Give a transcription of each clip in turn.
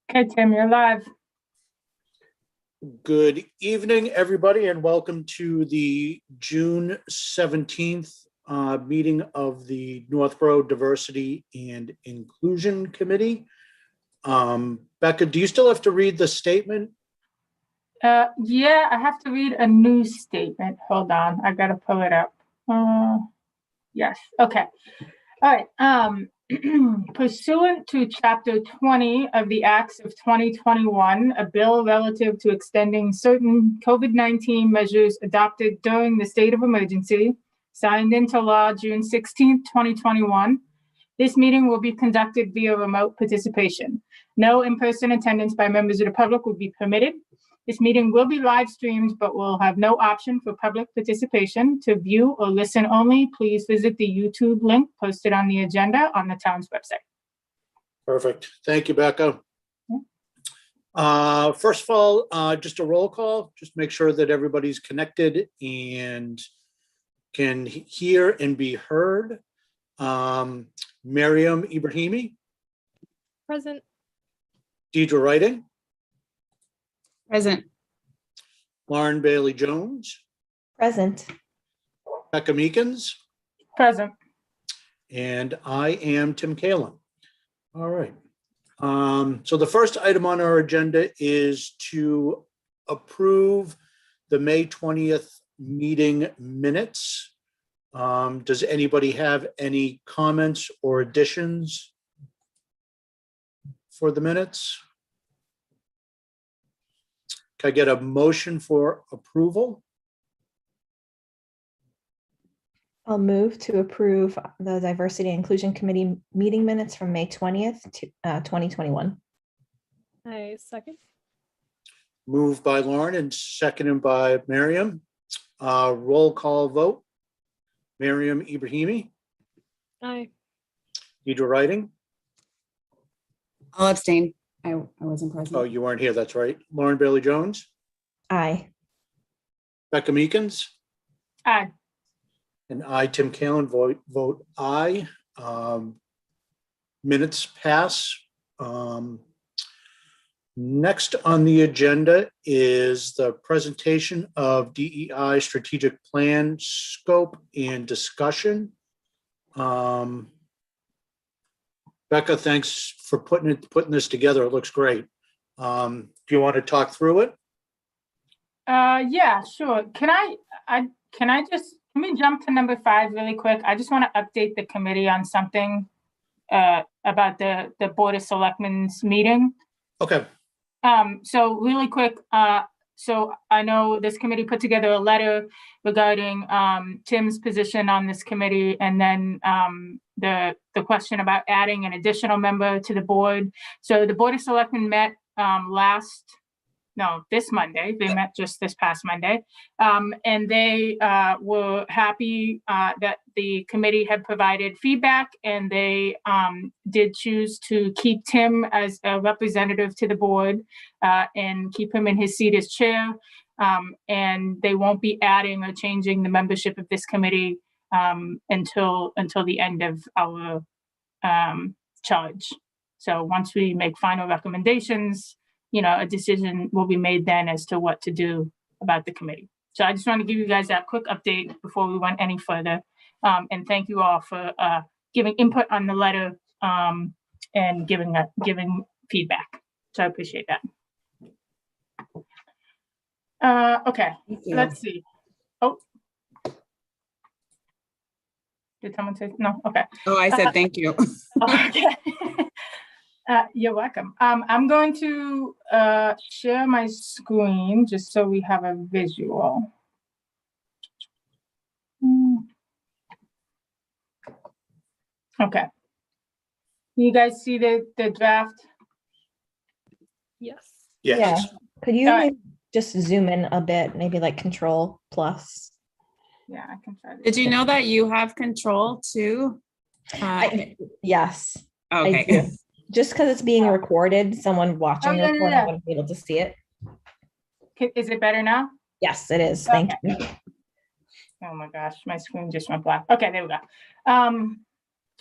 Okay, Tim, you're live. Good evening, everybody, and welcome to the June 17th meeting of the Northborough Diversity and Inclusion Committee. Becca, do you still have to read the statement? Yeah, I have to read a news statement. Hold on, I gotta pull it up. Yes, okay. All right. Pursuant to Chapter 20 of the Acts of 2021, a bill relative to extending certain COVID-19 measures adopted during the state of emergency, signed into law June 16, 2021. This meeting will be conducted via remote participation. No in-person attendance by members of the public will be permitted. This meeting will be live streamed, but will have no option for public participation. To view or listen only, please visit the YouTube link posted on the agenda on the town's website. Perfect. Thank you, Becca. First of all, just a roll call. Just make sure that everybody's connected and can hear and be heard. Miriam Ibrahimi. Present. Deidre Writing. Present. Lauren Bailey Jones. Present. Becca Meekins. Present. And I am Tim Kalin. All right. So the first item on our agenda is to approve the May 20th meeting minutes. Does anybody have any comments or additions for the minutes? Can I get a motion for approval? I'll move to approve the Diversity and Inclusion Committee meeting minutes from May 20th, 2021. I second. Moved by Lauren and seconded by Miriam. Roll call vote. Miriam Ibrahimi. Aye. Deidre Writing. I'll abstain. I wasn't present. Oh, you weren't here. That's right. Lauren Bailey Jones. Aye. Becca Meekins. Aye. And I, Tim Kalin, vote aye. Minutes pass. Next on the agenda is the presentation of DEI strategic plan scope and discussion. Becca, thanks for putting this together. It looks great. Do you want to talk through it? Yeah, sure. Can we jump to number 5 really quick? I just want to update the committee on something about the Board of Selectmen's meeting. Okay. So really quick, so I know this committee put together a letter regarding Tim's position on this committee, and then the question about adding an additional member to the board. So the Board of Selectmen met this Monday. They met just this past Monday. And they were happy that the committee had provided feedback, and they did choose to keep Tim as a representative to the board and keep him in his seat as chair. And they won't be adding or changing the membership of this committee until the end of our charge. So once we make final recommendations, a decision will be made then as to what to do about the committee. So I just want to give you guys that quick update before we went any further. And thank you all for giving input on the letter and giving feedback. So I appreciate that. Okay, let's see. Oh, did someone say no? Okay. Oh, I said thank you. Okay. You're welcome. I'm going to share my screen just so we have a visual. Okay. You guys see the draft? Yes. Yes. Yeah. Could you All right. maybe just zoom in a bit, maybe like Control+? Yeah, I can try this. Did you know that you have control too? Yes, I Okay. do. Just because it's being recorded, someone watching yeah, the recording yeah. wouldn't be able to see it. Is it better now? Yes, it is. Thank you. Oh my gosh, my screen just went black. Okay, there we go.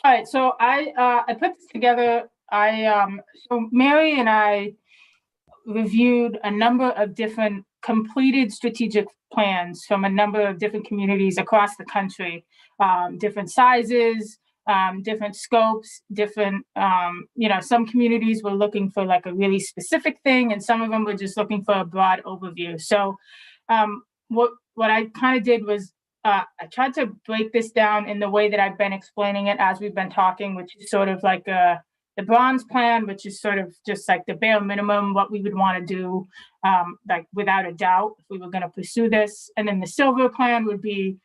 All right, so I put this together. So Mary and I reviewed a number of different completed strategic plans from a number of different communities across the country, different sizes, different scopes, different, some communities were looking for like a really specific thing, and some of them were just looking for a broad overview. So what I kind of did was I tried to break this down in the way that I've been explaining it as we've been talking, which is sort of like the bronze plan, which is sort of just like the bare minimum, what we would want to do, like without a doubt, if we were going to pursue this. And then the silver plan would be,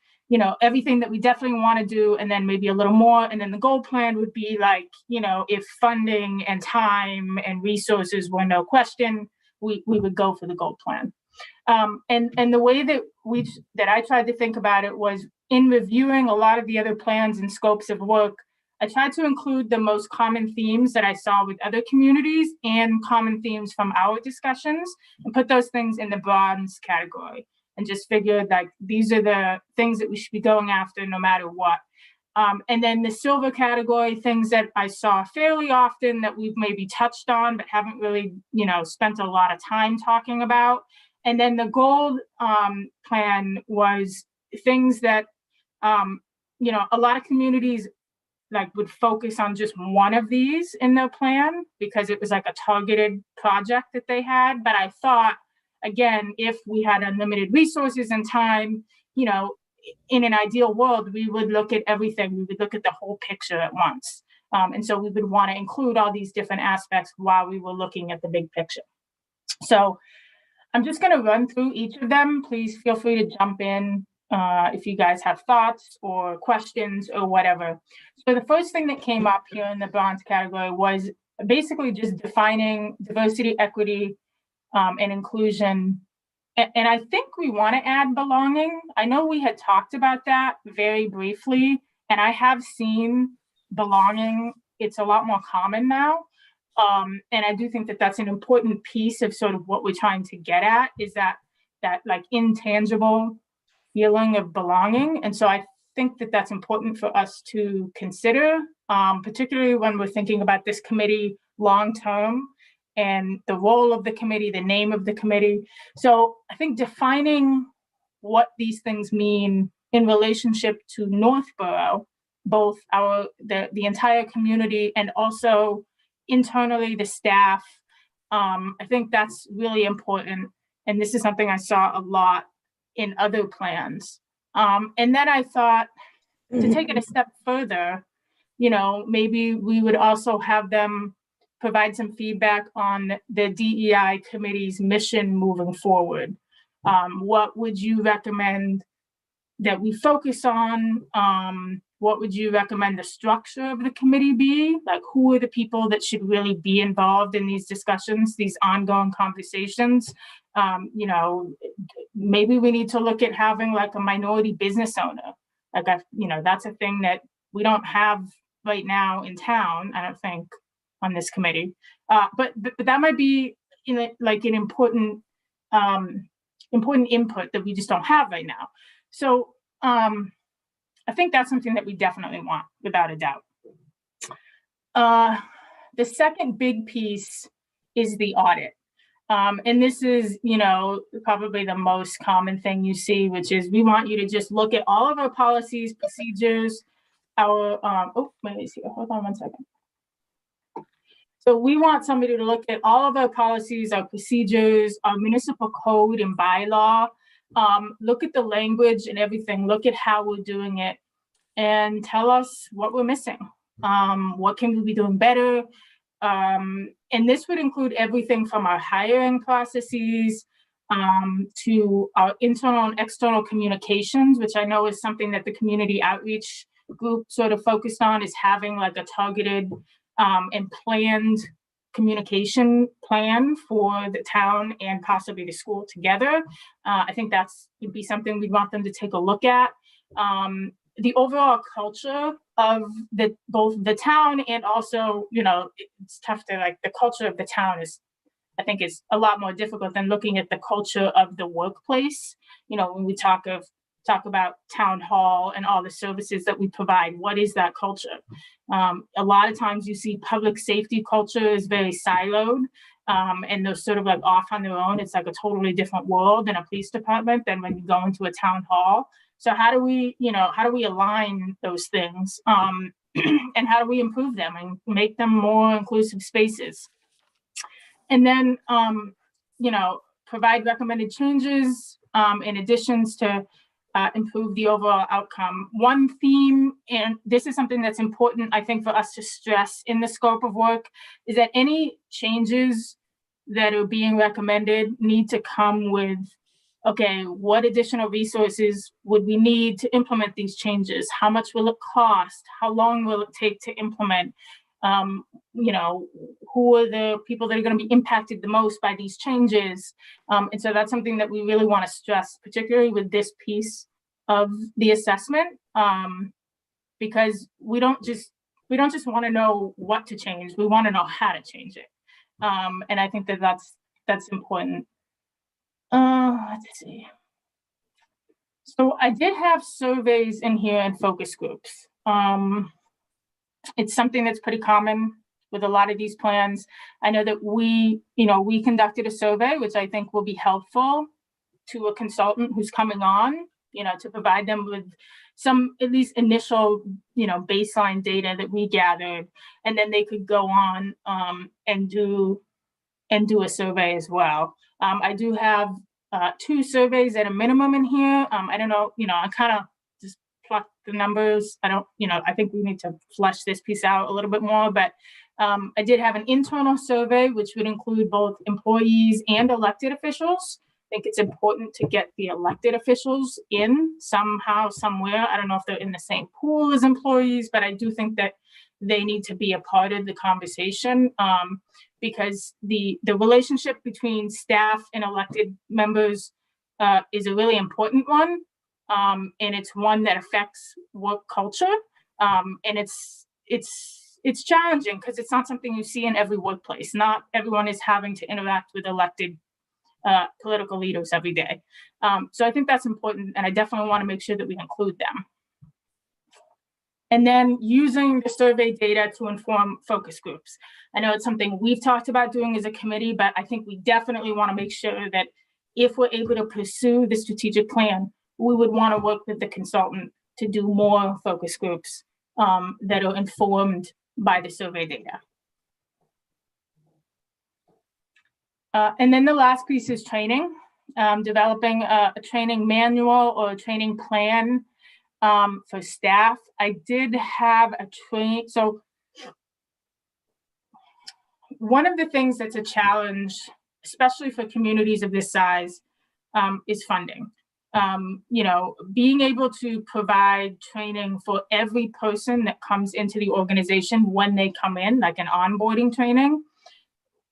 everything that we definitely want to do, and then maybe a little more. And then the gold plan would be like, if funding and time and resources were no question, we would go for the gold plan. And the way that I tried to think about it was in reviewing a lot of the other plans and scopes of work, I tried to include the most common themes that I saw with other communities and common themes from our discussions and put those things in the bronze category and just figured like these are the things that we should be going after no matter what. And then the silver category, things that I saw fairly often that we've maybe touched on but haven't really, spent a lot of time talking about. And then the gold plan was things that, a lot of communities like would focus on just one of these in their plan because it was like a targeted project that they had. But I thought, again, if we had unlimited resources and time, in an ideal world, we would look at everything. We would look at the whole picture at once. And so we would want to include all these different aspects while we were looking at the big picture. So I'm just going to run through each of them. Please feel free to jump in if you guys have thoughts or questions or whatever. So the first thing that came up here in the bronze category was basically just defining diversity, equity, and inclusion. And I think we want to add belonging. I know we had talked about that very briefly, and I have seen belonging. It's a lot more common now. And I do think that that's an important piece of sort of what we're trying to get at is that like intangible feeling of belonging. And so I think that that's important for us to consider, particularly when we're thinking about this committee long term and the role of the committee, the name of the committee. So I think defining what these things mean in relationship to Northborough, both the entire community and also internally the staff, I think that's really important. And this is something I saw a lot in other plans. And then I thought to take it a step further, maybe we would also have them provide some feedback on the DEI committee's mission moving forward. What would you recommend that we focus on? What would you recommend the structure of the committee be? Like, who are the people that should really be involved in these discussions, these ongoing conversations? Maybe we need to look at having like a minority business owner. Like, that's a thing that we don't have right now in town, I don't think, on this committee. But that might be like an important input that we just don't have right now. So I think that's something that we definitely want, without a doubt. The second big piece is the audit. And this is, probably the most common thing you see, which is we want you to just look at all of our policies, procedures, hold on one second. So we want somebody to look at all of our policies, our procedures, our municipal code and bylaw, look at the language and everything, look at how we're doing it, and tell us what we're missing. What can we be doing better? And this would include everything from our hiring processes to our internal and external communications, which I know is something that the community outreach group sort of focused on, is having like a targeted and planned communication plan for the town and possibly the school together. I think would be something we'd want them to take a look at. The overall culture of both the town and also, it's tough to like the culture of the town is a lot more difficult than looking at the culture of the workplace. When we talk of talk about town hall and all the services that we provide. What is that culture? A lot of times you see public safety culture is very siloed, and they're sort of like off on their own. It's like a totally different world in a police department than when you go into a town hall. So how do we align those things? And how do we improve them and make them more inclusive spaces? And then, provide recommended changes in additions to improve the overall outcome. One theme, and this is something that's important, I think, for us to stress in the scope of work, is that any changes that are being recommended need to come with, okay, what additional resources would we need to implement these changes? How much will it cost? How long will it take to implement? Who are the people that are going to be impacted the most by these changes? And so that's something that we really want to stress, particularly with this piece of the assessment, because we don't just want to know what to change. We want to know how to change it. And I think that's important. Let's see. So I did have surveys in here and focus groups. It's something that's pretty common with a lot of these plans. I know that we conducted a survey, which I think will be helpful to a consultant who's coming on, to provide them with some at least initial, baseline data that we gathered, and then they could go on and do a survey as well. I do have 2 surveys at a minimum in here. I don't know, I kind of just plucked the numbers. I think we need to flesh this piece out a little bit more, but I did have an internal survey, which would include both employees and elected officials. I think it's important to get the elected officials in somehow, somewhere. I don't know if they're in the same pool as employees, but I do think that they need to be a part of the conversation, because the relationship between staff and elected members is a really important one, and it's one that affects work culture, and it's challenging because it's not something you see in every workplace. Not everyone is having to interact with elected political leaders every day. So I think that's important, and I definitely want to make sure that we include them. And then using the survey data to inform focus groups. I know it's something we've talked about doing as a committee, but I think we definitely want to make sure that if we're able to pursue the strategic plan, we would want to work with the consultant to do more focus groups that are informed by the survey data. And then the last piece is training, developing a training manual or a training plan for staff. I did have a training. So one of the things that's a challenge, especially for communities of this size, is funding. Being able to provide training for every person that comes into the organization when they come in, like an onboarding training,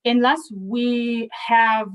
unless we have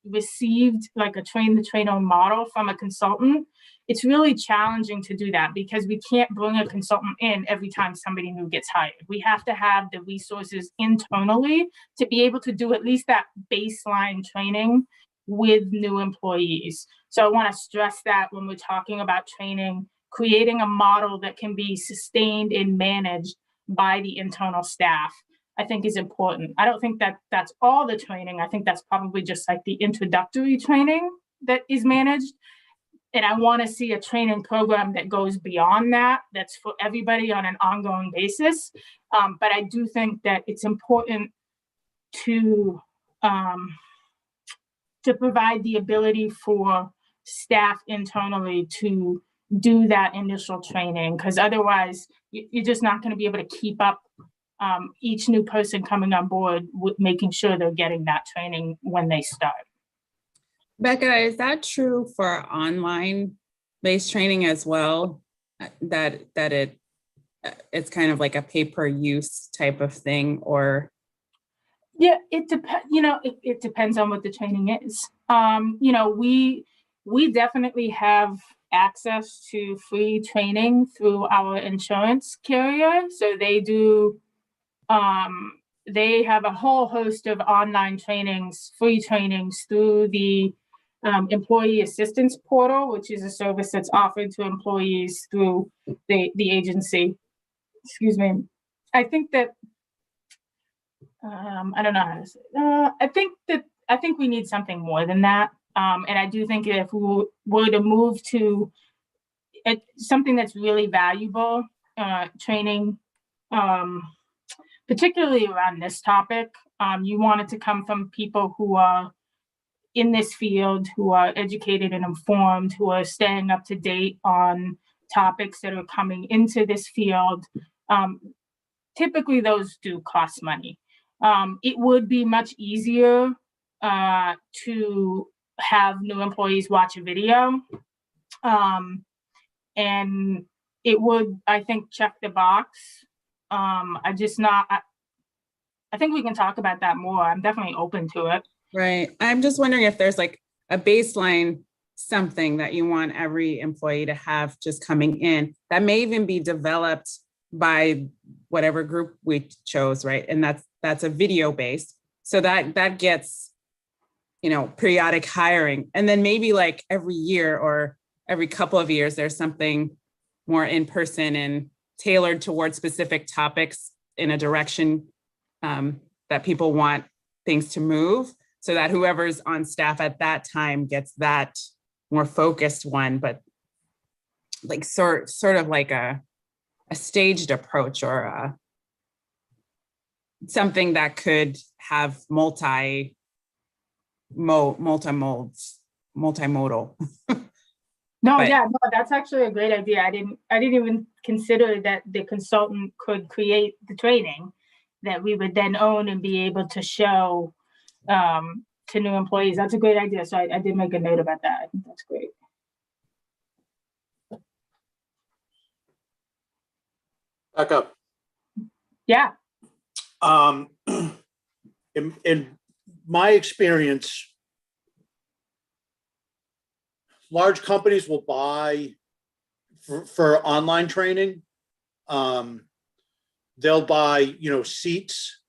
received like a train the trainer model from a consultant, it's really challenging to do that because we can't bring a consultant in every time somebody new gets hired. We have to have the resources internally to be able to do at least that baseline training with new employees. So I want to stress that when we're talking about training, creating a model that can be sustained and managed by the internal staff, I think is important. I don't think that that's all the training. I think that's probably just like the introductory training that is managed. And I want to see a training program that goes beyond that, that's for everybody on an ongoing basis. But I do think that it's important to provide the ability for staff internally to do that initial training, because otherwise you're just not going to be able to keep up each new person coming on board with making sure they're getting that training when they start. Becca, is that true for online based training as well? That it's kind of like a pay-per-use type of thing, or? Yeah, it depends. It depends on what the training is. We definitely have access to free training through our insurance carrier. So they do. They have a whole host of online trainings, free trainings through the employee assistance portal, which is a service that's offered to employees through the agency. Excuse me. I think that, I don't know how to say, I think we need something more than that. And I do think if we were to move to something that's really valuable, training, particularly around this topic, you want it to come from people who are in this field, who are educated and informed, who are staying up to date on topics that are coming into this field. Typically, those do cost money. It would be much easier to have new employees watch a video. And it would, I think, check the box. I think we can talk about that more. I'm definitely open to it. Right. I'm just wondering if there's like a baseline, something that you want every employee to have just coming in that may even be developed by whatever group we chose, right? And that's a video based. So that gets, periodic hiring. And then maybe like every year or every couple of years, there's something more in person and tailored towards specific topics in a direction that people want things to move, so that whoever's on staff at that time gets that more focused one, but like sort of like a staged approach, or something that could have multimodal. No, But- yeah, no, that's actually a great idea. I didn't even consider that the consultant could create the training that we would then own and be able to show to new employees. That's a great idea. So I did make a note about that. I think that's great. Back up. Yeah. In my experience, large companies will buy for online training. They'll buy, seats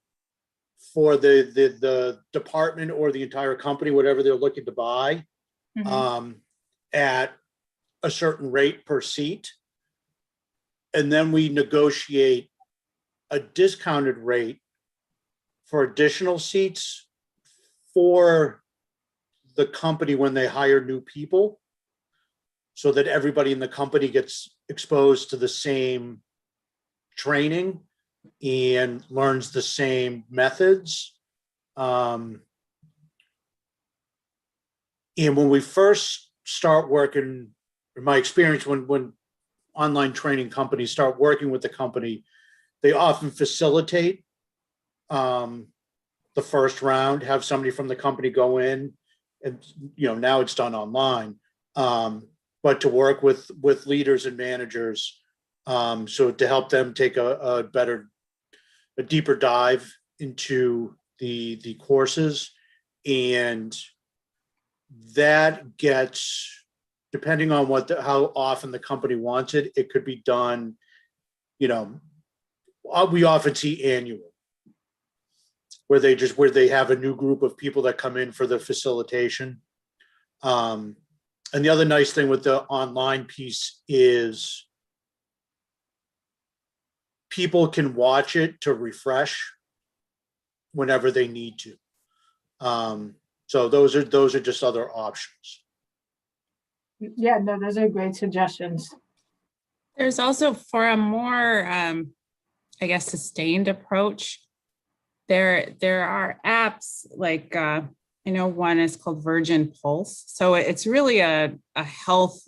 for the department or the entire company, whatever they're looking to buy, at a certain rate per seat. And then we negotiate a discounted rate for additional seats for the company when they hire new people, so that everybody in the company gets exposed to the same training and learns the same methods. And when we first start working, in my experience, when online training companies start working with the company, they often facilitate the first round, have somebody from the company go in, and now it's done online, but to work with leaders and managers, so to help them take a deeper dive into the courses. And that gets, depending on how often the company wants it, it could be done, we often see annual, where they have a new group of people that come in for the facilitation. And the other nice thing with the online piece is people can watch it to refresh whenever they need to. So those are just other options. Yeah, no, those are great suggestions. There's also, for a more, sustained approach, there are apps like, one is called Virgin Pulse. So it's really a health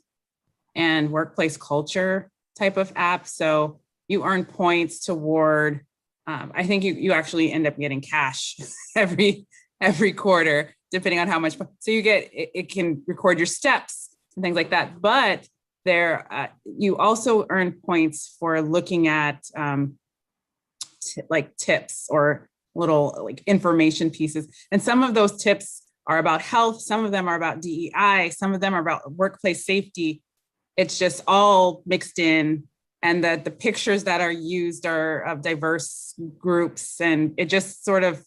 and workplace culture type of app. So you earn points toward, I think you actually end up getting cash every quarter, depending on how much. So you get, it can record your steps and things like that. But there, you also earn points for looking at tips or little like information pieces. And some of those tips are about health. Some of them are about DEI. Some of them are about workplace safety. It's just all mixed in. And the pictures that are used are of diverse groups. And it just sort of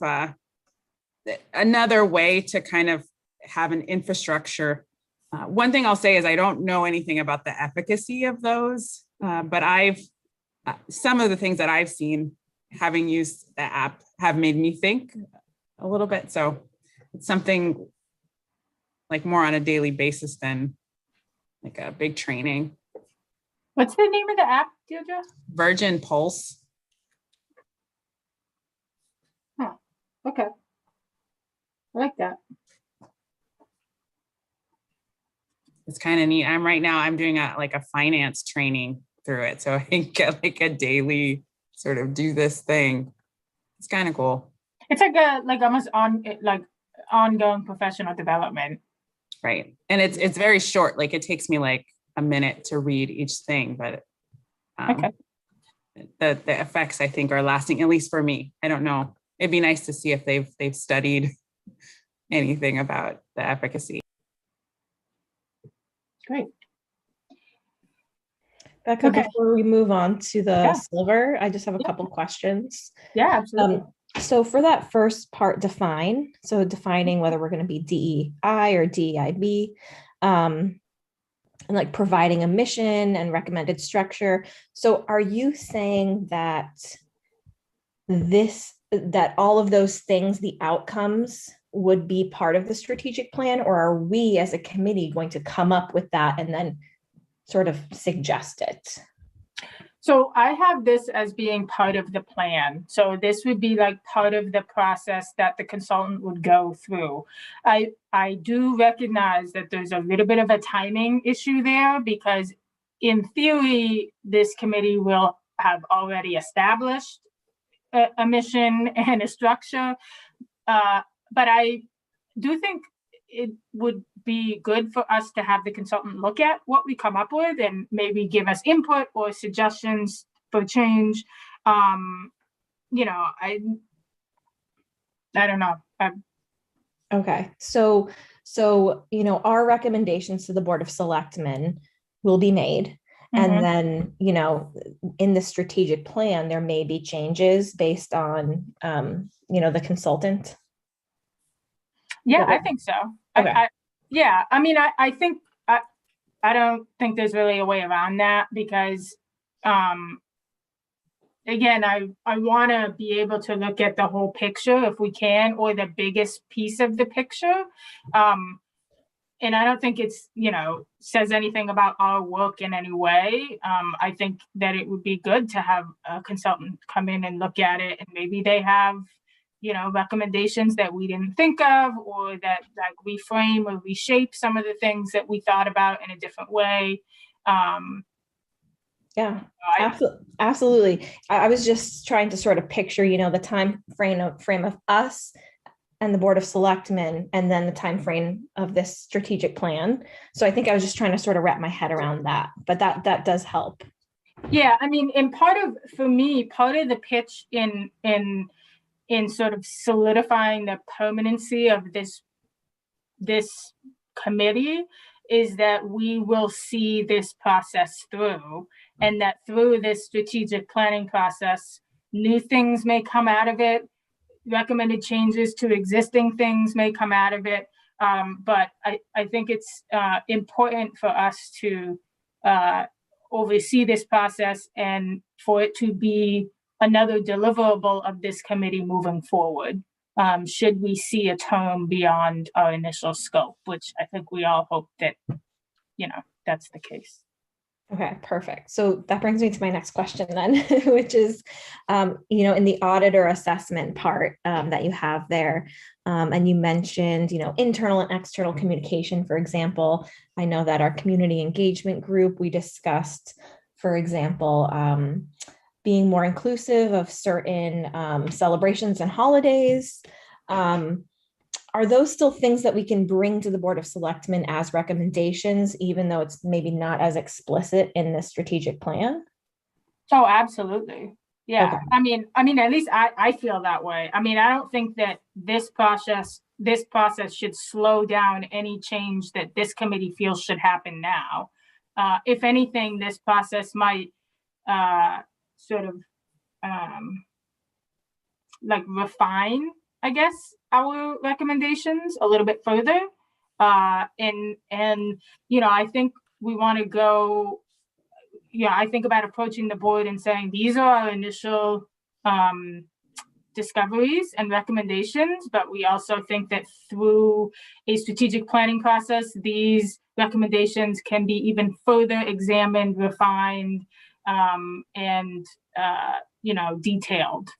another way to kind of have an infrastructure. One thing I'll say is I don't know anything about the efficacy of those, but some of the things that I've seen having used the app have made me think a little bit. So it's something like more on a daily basis than like a big training. What's the name of the app, Deirdre? Virgin Pulse. Okay. I like that. It's kind of neat. I'm doing a finance training through it. So I get like a daily sort of do this thing. It's kind of cool. It's like almost ongoing professional development. Right. And it's very short. Like it takes me like a minute to read each thing, but Okay. the effects I think are lasting, at least for me. I don't know. It'd be nice to see if they've studied anything about the efficacy. Great. Becca, Okay. before we move on to the Yeah. silver, I just have a Yeah. couple questions. Yeah, absolutely. So for that first part, define, so defining whether we're going to be DEI or DEIB, and like providing a mission and recommended structure. So are you saying that that all of those things, the outcomes would be part of the strategic plan, or are we as a committee going to come up with that and then sort of suggest it? So I have this as being part of the plan. So this would be like part of the process that the consultant would go through. I do recognize that there's a little bit of a timing issue there because in theory, this committee will have already established a mission and a structure. But I do think it would be good for us to have the consultant look at what we come up with and maybe give us input or suggestions for change. You know, I don't know. Okay, so our recommendations to the Board of Selectmen will be made. And Mhm. then, in the strategic plan, there may be changes based on, the consultant. Yeah, Okay. I think so. Okay. Yeah, I mean, I think I don't think there's really a way around that because, again, I want to be able to look at the whole picture if we can, or the biggest piece of the picture. And I don't think it's, says anything about our work in any way. I think that it would be good to have a consultant come in and look at it, and maybe they have, recommendations that we didn't think of, or that like reframe or reshape some of the things that we thought about in a different way. Yeah, absolutely. I was just trying to sort of picture, the time frame of us and the Board of Selectmen, and then the time frame of this strategic plan. So I think I was just trying to sort of wrap my head around that, but that does help. Yeah, I mean, and for me, part of the pitch in sort of solidifying the permanency of this committee is that we will see this process through, and that through this strategic planning process, new things may come out of it, recommended changes to existing things may come out of it. But I think it's important for us to oversee this process and for it to be another deliverable of this committee moving forward. Should we see a term beyond our initial scope, which I think we all hope that, that's the case. Okay, perfect. So that brings me to my next question then, which is, in the auditor assessment part that you have there, and you mentioned, internal and external communication, for example. I know that our community engagement group, we discussed, for example, being more inclusive of certain celebrations and holidays. Are those still things that we can bring to the Board of Selectmen as recommendations, even though it's maybe not as explicit in the strategic plan? Oh, absolutely. Yeah. Okay. I mean, at least I feel that way. I mean, I don't think that this process should slow down any change that this committee feels should happen now. If anything, this process might sort of like refine, I guess, our recommendations a little bit further. And, you know, I think we want to go, yeah, I think about approaching the board and saying, these are our initial discoveries and recommendations, but we also think that through a strategic planning process, these recommendations can be even further examined, refined, and you know, detailed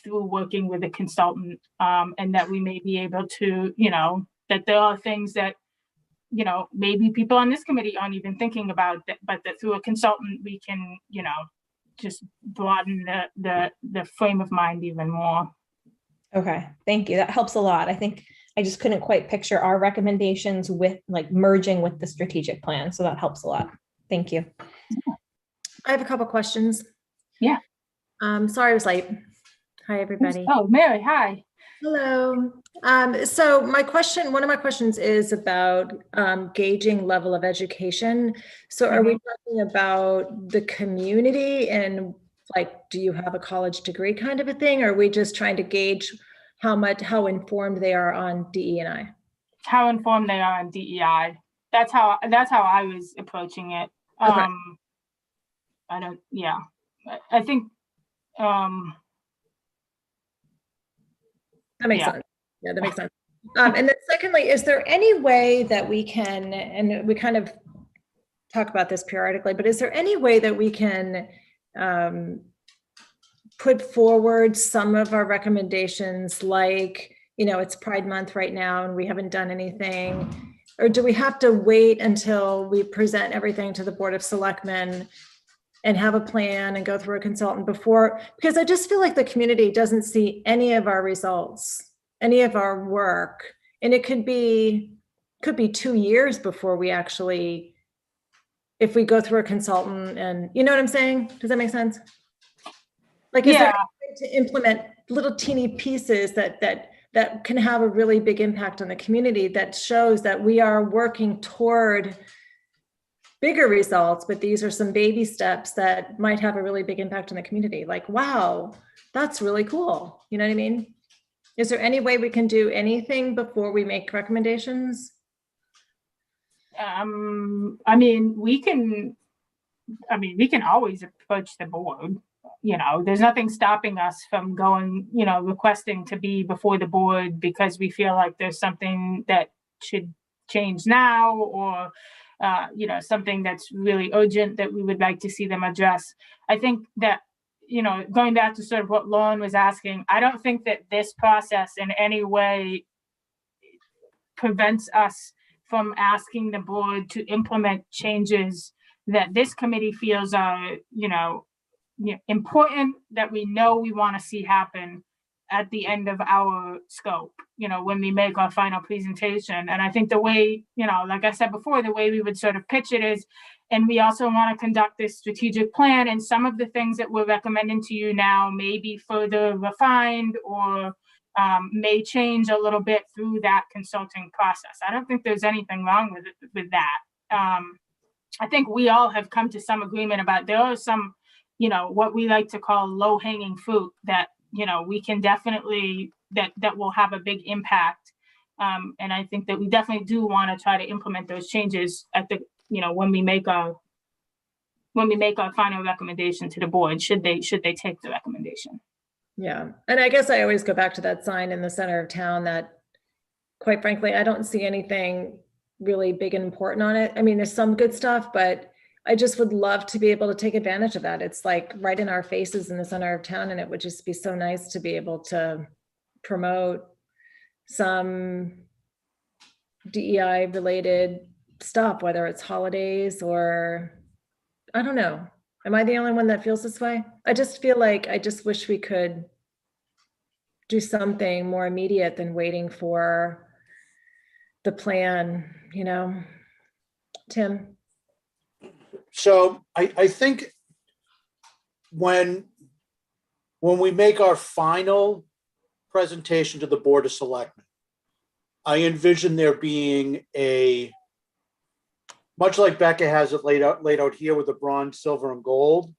through working with a consultant, and that we may be able to, you know, that there are things that, you know, maybe people on this committee aren't even thinking about, that, but that through a consultant we can, you know, just broaden the frame of mind even more. Okay, thank you. That helps a lot. I think I just couldn't quite picture our recommendations with like merging with the strategic plan. So that helps a lot. Thank you. I have a couple questions. Yeah. Sorry I was late. Hi, everybody. Oh, Mary, hi. Hello. So one of my questions is about gauging level of education. So are we talking about the community and like, do you have a college degree kind of a thing? Or are we just trying to gauge how informed they are on DE&I? How informed they are on DEI. That's how I was approaching it. Okay. I think That makes Yeah. sense. Yeah, that makes sense. And then secondly, is there any way that we can, and we kind of talk about this periodically, but is there any way that we can put forward some of our recommendations, like, you know, it's Pride Month right now and we haven't done anything, or do we have to wait until we present everything to the Board of Selectmen and have a plan and go through a consultant before? Because I just feel like the community doesn't see any of our results, any of our work. And it could be 2 years before we actually, if we go through a consultant, and you know what I'm saying? Does that make sense? Like, is there Yeah. any way to implement little teeny pieces that can have a really big impact on the community, that shows that we are working toward bigger results, but these are some baby steps that might have a really big impact on the community? Like, wow, that's really cool. You know what I mean? Is there any way we can do anything before we make recommendations? I mean, we can always approach the board. You know, there's nothing stopping us from going, you know, requesting to be before the board because we feel like there's something that should change now, or you know, something that's really urgent that we would like to see them address. I think that, you know, going back to sort of what Lauren was asking, I don't think that this process in any way prevents us from asking the board to implement changes that this committee feels are, you know, important, that we know we want to see happen at the end of our scope, you know, when we make our final presentation. And I think the way, you know, like I said before, the way we would sort of pitch it is, and we also want to conduct this strategic plan, and some of the things that we're recommending to you now may be further refined or may change a little bit through that consulting process. I don't think there's anything wrong with that. I think we all have come to some agreement about, there are some, you know, what we like to call low-hanging fruit that, you know, we can definitely, that will have a big impact. And I think that we definitely do want to try to implement those changes at the, you know, when we make our final recommendation to the board, should they take the recommendation. Yeah. And I guess I always go back to that sign in the center of town that, quite frankly, I don't see anything really big and important on it. I mean, there's some good stuff, but I just would love to be able to take advantage of that. It's like right in our faces in the center of town, and it would just be so nice to be able to promote some DEI related stuff, whether it's holidays or, I don't know. Am I the only one that feels this way? I just feel like I just wish we could do something more immediate than waiting for the plan, you know? Tim? So I think when we make our final presentation to the Board of Selectmen, I envision there being a, much like Becca has it laid out here with the bronze, silver, and gold.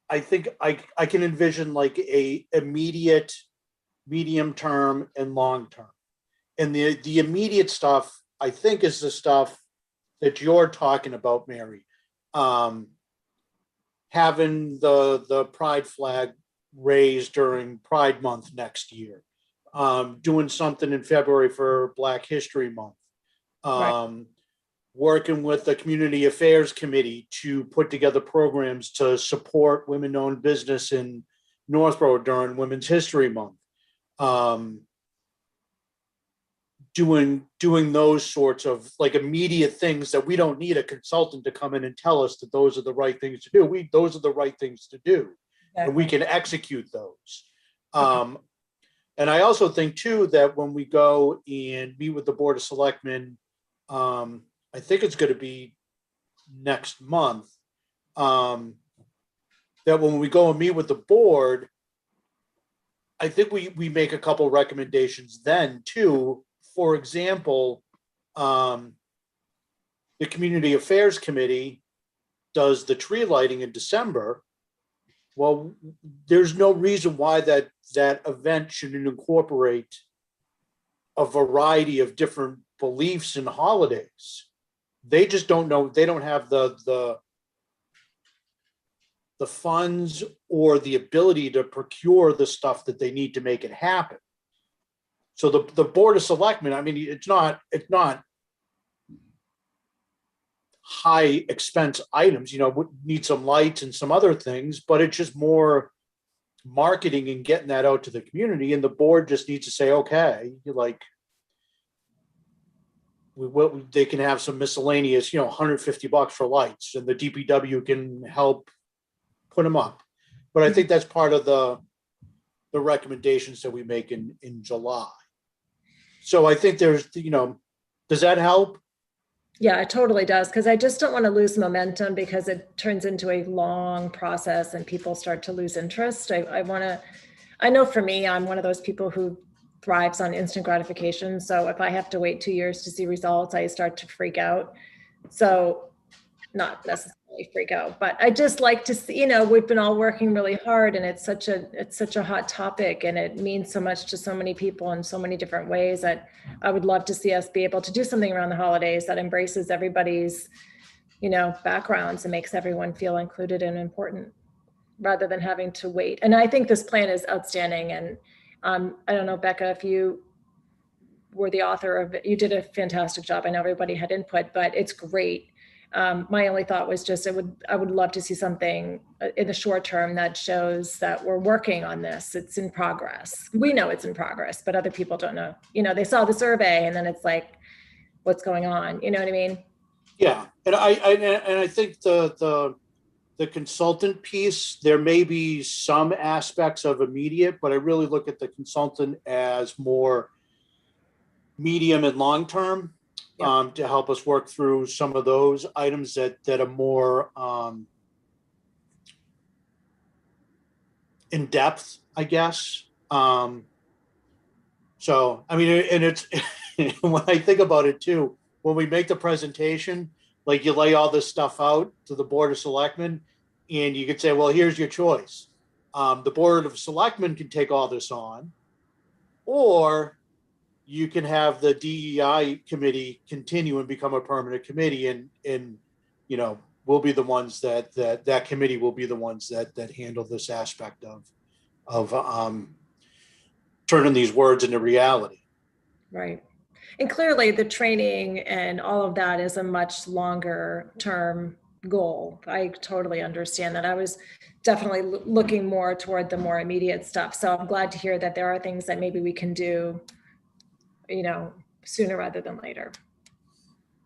I think I can envision like a immediate, medium term, and long term. And the immediate stuff I think is the stuff that you're talking about, Mary. Having the pride flag raised during Pride Month next year. Doing something in February for Black History Month. Working with the Community Affairs Committee to put together programs to support women-owned business in Northborough during Women's History Month. Doing those sorts of like immediate things that we don't need a consultant to come in and tell us that those are the right things to do. Those are the right things to do, and we can execute those. And I also think too that when we go and meet with the Board of Selectmen, I think it's going to be next month, that when we go and meet with the board, I think we make a couple recommendations then too. For example, the Community Affairs Committee does the tree lighting in December. Well, there's no reason why that event shouldn't incorporate a variety of different beliefs and holidays. They just don't know. They don't have the funds or the ability to procure the stuff that they need to make it happen. So the Board of Selectmen, I mean, it's not high expense items, you know, would need some lights and some other things, but it's just more marketing and getting that out to the community. And the board just needs to say, okay, like, they can have some miscellaneous, you know, $150 for lights, and the DPW can help put them up. But I think that's part of the recommendations that we make in July. So I think there's, you know, does that help? Yeah, it totally does. Because I just don't want to lose momentum because it turns into a long process and people start to lose interest. I know for me, I'm one of those people who thrives on instant gratification. So if I have to wait 2 years to see results, I start to freak out. So not necessarily freak out, but I just like to see, you know, we've been all working really hard, and it's such a hot topic, and it means so much to so many people in so many different ways that I would love to see us be able to do something around the holidays that embraces everybody's, you know, backgrounds and makes everyone feel included and important rather than having to wait. And I think this plan is outstanding. And I don't know, Becca, if you were the author of it, you did a fantastic job. I know everybody had input, but it's great. My only thought was just, I would love to see something in the short term that shows that we're working on this. It's in progress. We know it's in progress, but other people don't know. You know, they saw the survey and then it's like, what's going on? You know what I mean? Yeah, and I think the consultant piece, there may be some aspects of immediate, but I really look at the consultant as more medium and long term. Yep. To help us work through some of those items that are more in depth, I guess. So, I mean, and it's, when I think about it too, when we make the presentation, like you lay all this stuff out to the Board of Selectmen, and you could say, well, here's your choice. The Board of Selectmen can take all this on, or you can have the DEI committee continue and become a permanent committee, and you know, we'll be the ones that committee will be the ones that handle this aspect of turning these words into reality. Right. And clearly the training and all of that is a much longer term goal. I totally understand that. I was definitely looking more toward the more immediate stuff. So I'm glad to hear that there are things that maybe we can do, you know, sooner rather than later.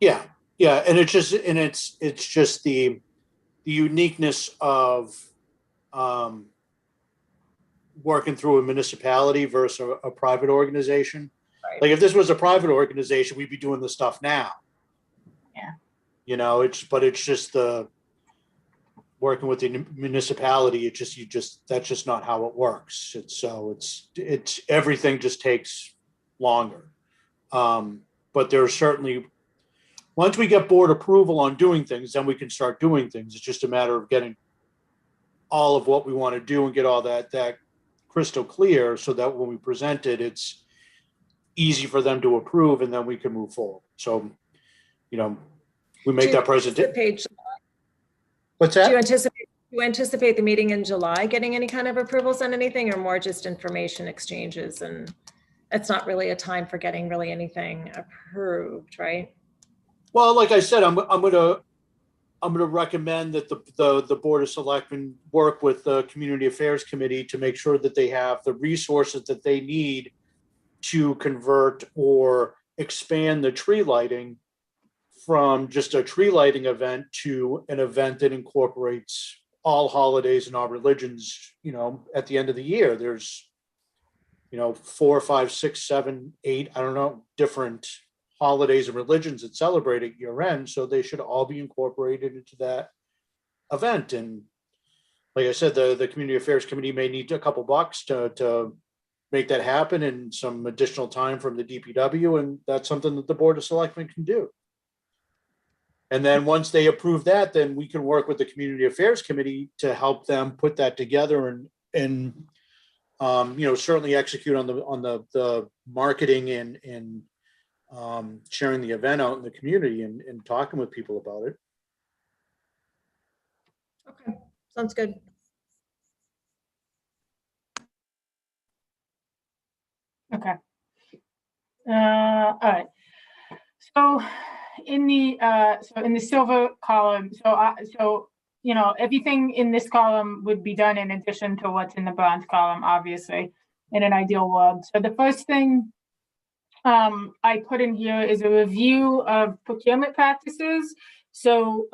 Yeah. And it's just the uniqueness of working through a municipality versus a private organization. Right. Like if this was a private organization, we'd be doing this stuff now. Yeah. You know, it's just the working with the municipality. That's just not how it works. It's everything just takes longer. But there's certainly, once we get board approval on doing things, then we can start doing things. It's just a matter of getting all of what we want to do and get all that crystal clear so that when we present it, easy for them to approve, and then we can move forward. So, you know, we make Do you that presentation. anticipate- What's Do you that? anticipate the meeting in July getting any kind of approvals on anything, or more just information exchanges? And it's not really a time for getting really anything approved, right? Well, like I said, I'm gonna recommend that the Board of Selectmen work with the Community Affairs Committee to make sure that they have the resources that they need to convert or expand the tree lighting from just a tree lighting event to an event that incorporates all holidays and all religions. You know, at the end of the year, there's, 4, 5, 6, 7, 8, I don't know, different holidays and religions that celebrate at year end. So they should all be incorporated into that event. And like I said, the Community Affairs Committee may need a couple bucks to make that happen, and some additional time from the DPW. And that's something that the Board of Selectmen can do. And then once they approve that, then we can work with the Community Affairs Committee to help them put that together and certainly execute on the marketing and sharing the event out in the community and talking with people about it. Okay, sounds good. Okay. All right. So in the silver column, everything in this column would be done in addition to what's in the bronze column, obviously, in an ideal world. So the first thing I put in here is a review of procurement practices. So,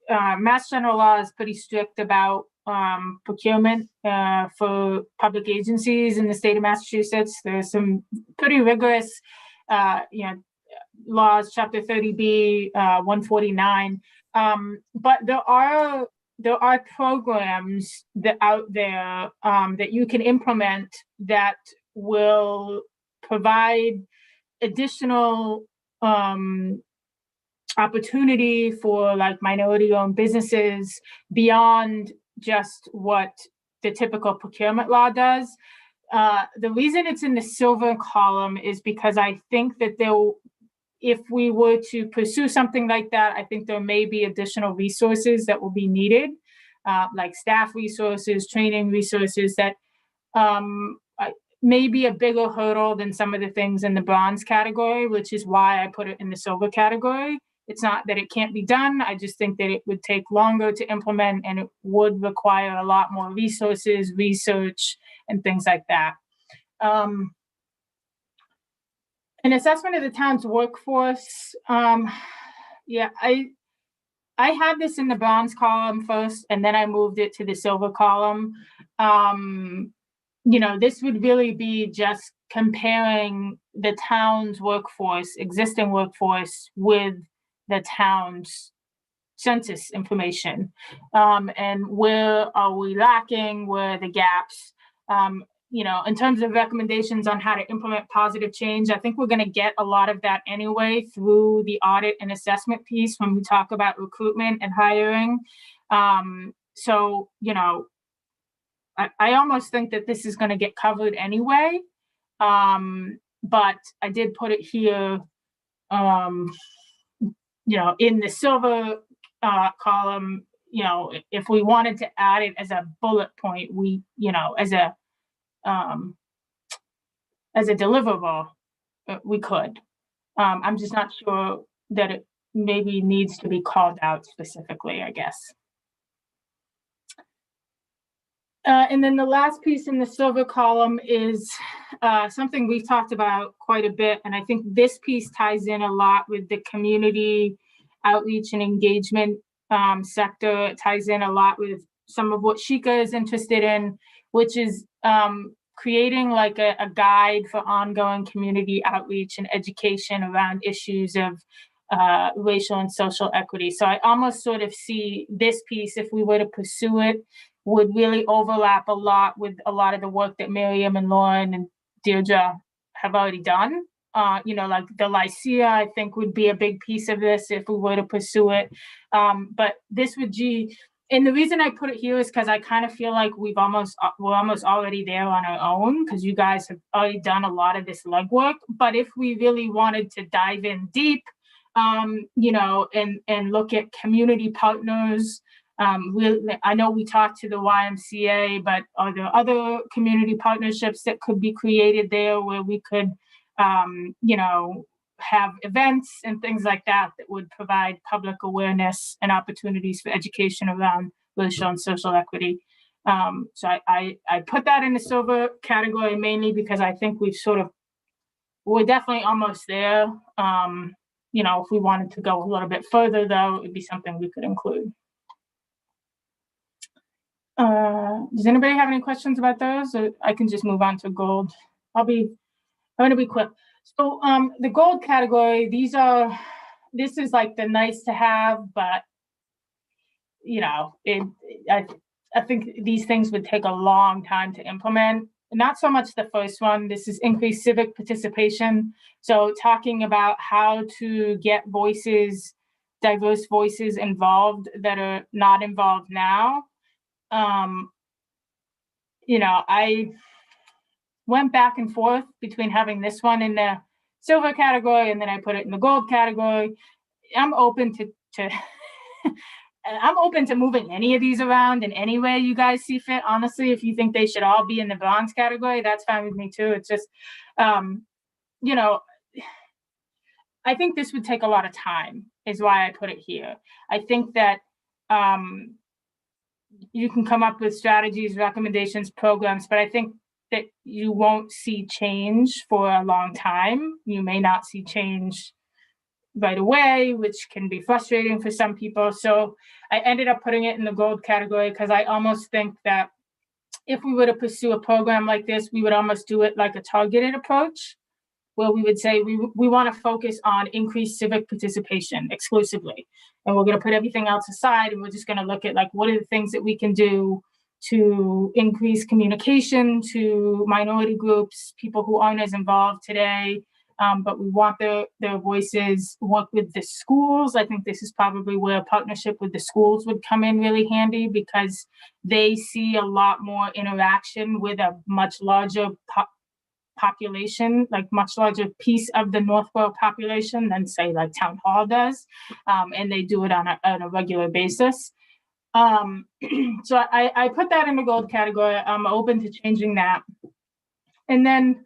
Mass General Law is pretty strict about procurement for public agencies in the state of Massachusetts. There's some pretty rigorous, laws, Chapter 30B, 149. But there are programs that out there that you can implement that will provide additional opportunity for like minority-owned businesses beyond just what the typical procurement law does. The reason it's in the silver column is because I think that if we were to pursue something like that, I think there may be additional resources that will be needed, like staff resources, training resources that may be a bigger hurdle than some of the things in the bronze category, which is why I put it in the silver category. It's not that it can't be done. I just think that it would take longer to implement, and it would require a lot more resources, research, and things like that. An assessment of the town's workforce. I had this in the bronze column first, and then I moved it to the silver column. This would really be just comparing the town's workforce, existing workforce, with the town's census information. And where are we lacking? Where are the gaps? In terms of recommendations on how to implement positive change, I think we're going to get a lot of that anyway through the audit and assessment piece when we talk about recruitment and hiring. I almost think that this is going to get covered anyway. But I did put it here, in the silver column. If we wanted to add it as a bullet point, as a deliverable, we could. I'm just not sure that it maybe needs to be called out specifically, I guess. And then the last piece in the silver column is something we've talked about quite a bit. And I think this piece ties in a lot with the community outreach and engagement sector. It ties in a lot with some of what Shika is interested in, which is creating like a guide for ongoing community outreach and education around issues of racial and social equity. So I almost sort of see this piece, if we were to pursue it, would really overlap a lot with a lot of the work that Miriam and Lauren and Deirdre have already done. Like the Lycea, I think, would be a big piece of this if we were to pursue it. But this would be And the reason I put it here is because I kind of feel like we're almost already there on our own, because you guys have already done a lot of this legwork. But if we really wanted to dive in deep, you know, and look at community partners, I know we talked to the YMCA, but are there other community partnerships that could be created there where we could, you know, have events and things like that that would provide public awareness and opportunities for education around racial and social equity. So I put that in the silver category mainly because I think we're definitely almost there. You know, if we wanted to go a little bit further though, it would be something we could include. Does anybody have any questions about those? Or I can just move on to gold. I'm going to be quick. So the gold category, this is like the nice to have, but you know, I think these things would take a long time to implement. Not so much the first one. This is increased civic participation. So talking about how to get diverse voices involved that are not involved now. You know, I went back and forth between having this one in the silver category and then I put it in the gold category. I'm open to I'm open to moving any of these around in any way you guys see fit. Honestly, if you think they should all be in the bronze category, that's fine with me too. It's just, you know, I think this would take a lot of time is why I put it here. I think that you can come up with strategies, recommendations, programs, but I think that you won't see change for a long time. You may not see change right away, which can be frustrating for some people. So I ended up putting it in the gold category because I almost think that if we were to pursue a program like this, we would almost do it like a targeted approach, where we would say we want to focus on increased civic participation exclusively. And we're going to put everything else aside and we're just going to look at like what are the things that we can do to increase communication to minority groups, people who aren't as involved today, but we want their voices, work with the schools. I think this is probably where a partnership with the schools would come in really handy because they see a lot more interaction with a much larger population, like much larger piece of the Northborough population than say like Town Hall does. And they do it on a regular basis. So I put that in the gold category. I'm open to changing that. And then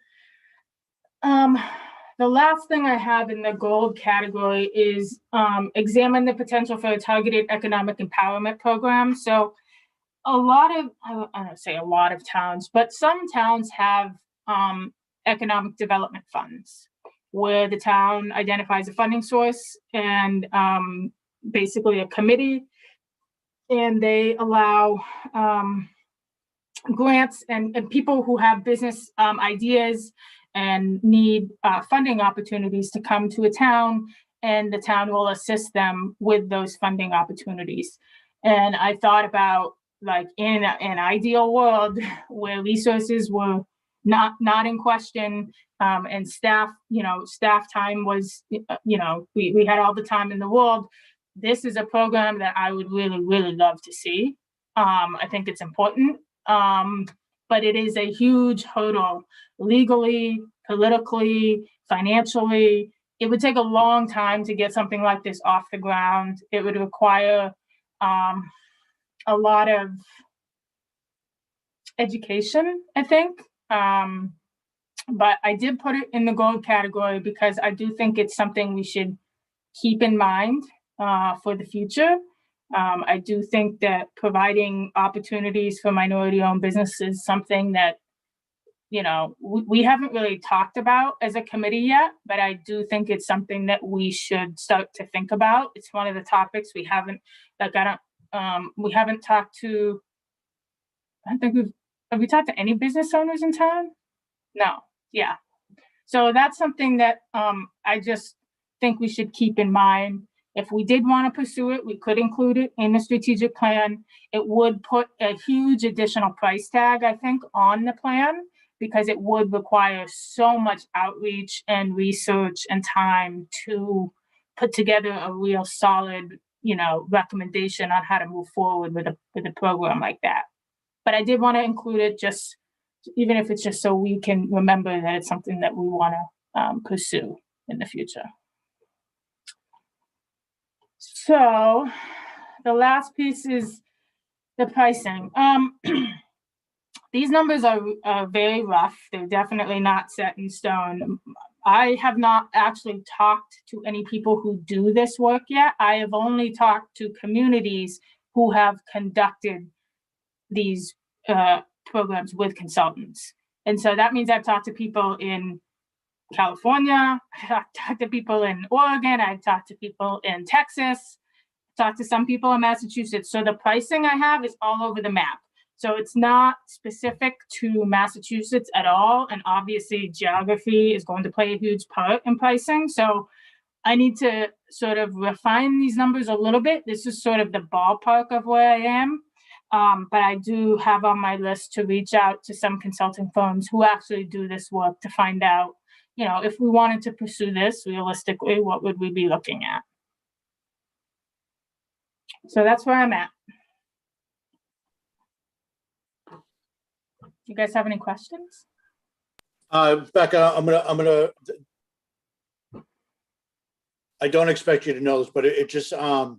the last thing I have in the gold category is examine the potential for a targeted economic empowerment program. So a lot of, I don't say a lot of towns, but some towns have economic development funds where the town identifies a funding source and basically a committee, and they allow grants and people who have business ideas and need funding opportunities to come to a town, and the town will assist them with those funding opportunities. And I thought about like in an ideal world where resources were not in question, and staff time was, we had all the time in the world. This is a program that I would really, really love to see. I think it's important, but it is a huge hurdle legally, politically, financially. It would take a long time to get something like this off the ground. It would require a lot of education, I think. But I did put it in the gold category because I do think it's something we should keep in mind for the future. I do think that providing opportunities for minority-owned businesses is something that, we haven't really talked about as a committee yet, but I do think it's something that we should start to think about. It's one of the topics we haven't, we haven't talked to, have we talked to any business owners in town? No, yeah. So that's something that I just think we should keep in mind. If we did want to pursue it, we could include it in the strategic plan. It would put a huge additional price tag, I think, on the plan because it would require so much outreach and research and time to put together a real solid recommendation on how to move forward with a program like that. But I did want to include it, just even if it's just so we can remember that it's something that we want to pursue in the future. So the last piece is the pricing. These numbers are very rough. They're definitely not set in stone. I have not actually talked to any people who do this work yet. I have only talked to communities who have conducted these programs with consultants. And so that means I've talked to people in California, I've talked to people in Oregon, I've talked to people in Texas, talked to some people in Massachusetts. So the pricing I have is all over the map. So it's not specific to Massachusetts at all. And obviously geography is going to play a huge part in pricing. So I need to sort of refine these numbers a little bit. This is sort of the ballpark of where I am. But I do have on my list to reach out to some consulting firms who actually do this work to find out, if we wanted to pursue this realistically, what would we be looking at? So that's where I'm at. You guys have any questions? Becca, I don't expect you to know this, but it just, do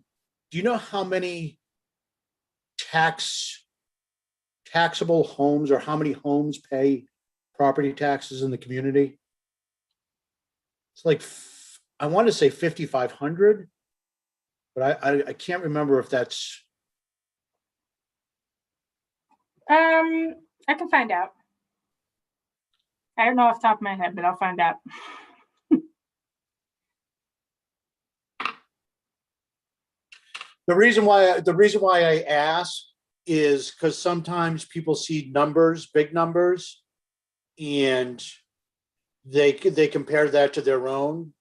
you know how many taxable homes, or how many homes pay property taxes in the community? It's like, I want to say 5,500, but I can't remember if that's. I can find out. I don't know off the top of my head, but I'll find out. The reason why I ask is because sometimes people see numbers, big numbers, and they compare that to their own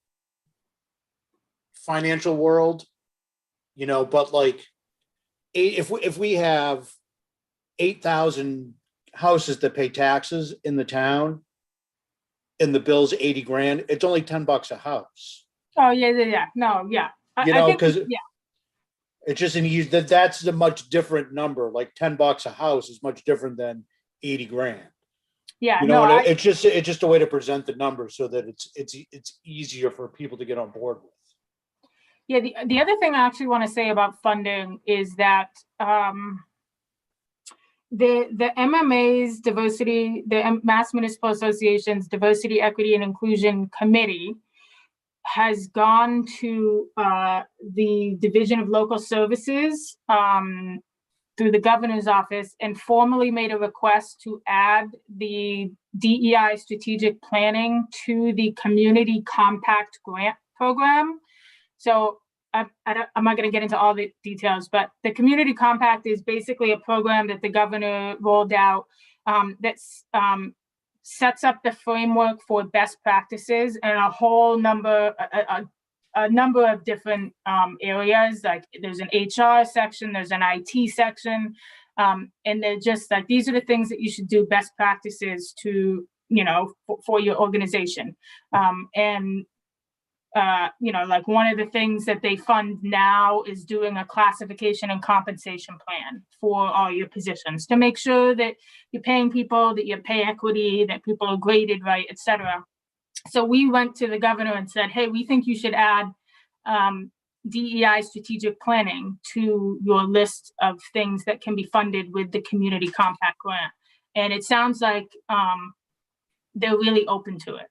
financial world, but like if we have 8,000 houses that pay taxes in the town and the bill's 80 grand, it's only $10 a house. Oh yeah. No, yeah. Because it's just that's a much different number. Like $10 a house is much different than 80 grand. Yeah, it's just a way to present the number so that it's easier for people to get on board with. Yeah, the other thing I actually want to say about funding is that the MMA's the Mass Municipal Association's Diversity, Equity, and Inclusion Committee has gone to the Division of Local Services through the governor's office and formally made a request to add the DEI strategic planning to the Community Compact Grant Program. So I'm not going to get into all the details, but the Community Compact is basically a program that the governor rolled out that sets up the framework for best practices and a whole number, a number of different areas. Like there's an HR section, there's an IT section, and they're just like, these are the things that you should do, best practices to, for your organization. Like one of the things that they fund now is doing a classification and compensation plan for all your positions to make sure that you're paying people, that you pay equity, that people are graded right, et cetera. So we went to the governor and said, hey, we think you should add DEI strategic planning to your list of things that can be funded with the Community Compact Grant. And it sounds like they're really open to it.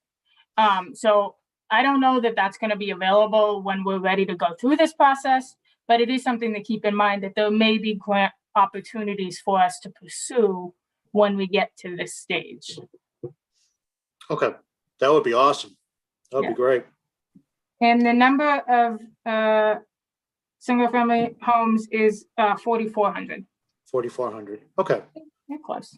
So I don't know that that's going to be available when we're ready to go through this process, but it is something to keep in mind that there may be grant opportunities for us to pursue when we get to this stage. Okay, that would be awesome. That would be great. And the number of single-family homes is 4,400. 4,400. Okay. You're close.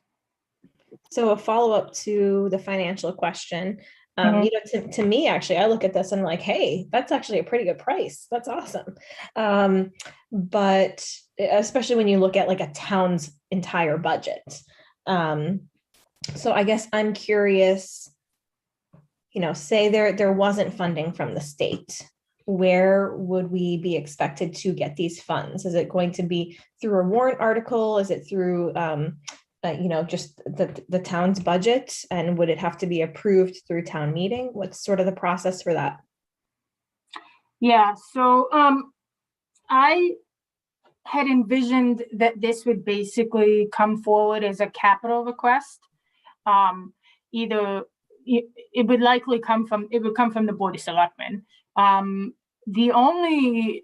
So a follow-up to the financial question. To me, actually, I look at this and I'm like, hey, that's actually a pretty good price. That's awesome. But especially when you look at like a town's entire budget. So I guess I'm curious, say there wasn't funding from the state. where would we be expected to get these funds? Is it going to be through a warrant article? Is it through, just the town's budget? And would it have to be approved through town meeting? What's sort of the process for that? Yeah, so I had envisioned that this would basically come forward as a capital request. Either it would likely come from the Board of Selectmen. The only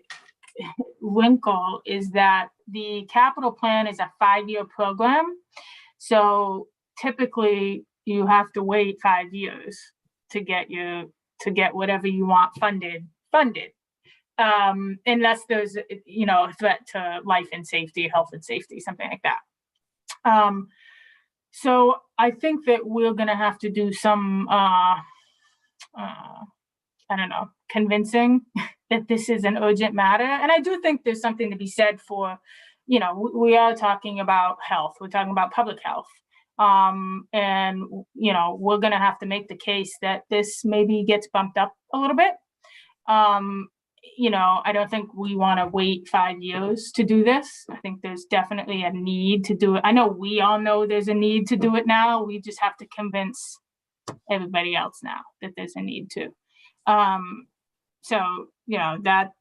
wrinkle is that the capital plan is a 5-year program. So typically you have to wait 5 years to get whatever you want funded. Unless there's, a threat to life and safety, health and safety, something like that. So I think that we're going to have to do some, convincing that this is an urgent matter. And I do think there's something to be said for, we are talking about health. We're talking about public health. And, we're going to have to make the case that this maybe gets bumped up a little bit. I don't think we want to wait 5 years to do this. I think there's definitely a need to do it. I know we all know there's a need to do it now. We just have to convince everybody else now that there's a need to. That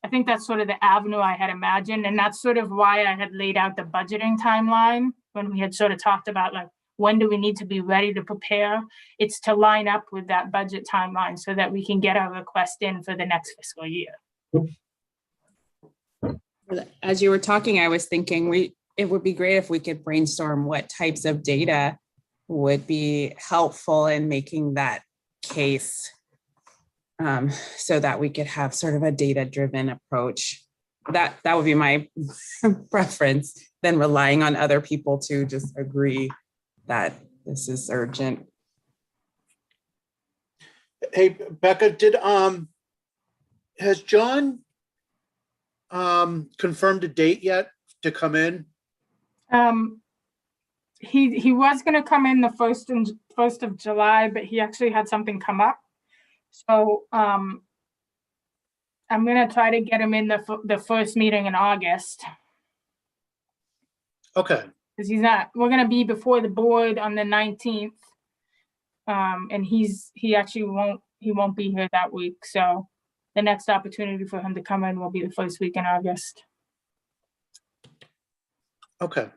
I think that's sort of the avenue I had imagined. And that's sort of why I had laid out the budgeting timeline when we had sort of talked about like, when do we need to be ready to prepare? It's to line up with that budget timeline so that we can get our request in for the next fiscal year. As you were talking, I was thinking it would be great if we could brainstorm what types of data would be helpful in making that case, so that we could have sort of a data-driven approach. That would be my preference than relying on other people to just agree that this is urgent. Hey, Becca, has John confirmed a date yet to come in? He was going to come in the 1st of July, but he actually had something come up. So I'm going to try to get him in the first meeting in August. Okay. Because we're going to be before the board on the 19th. And he actually won't be here that week. So the next opportunity for him to come in will be the first week in August. Okay.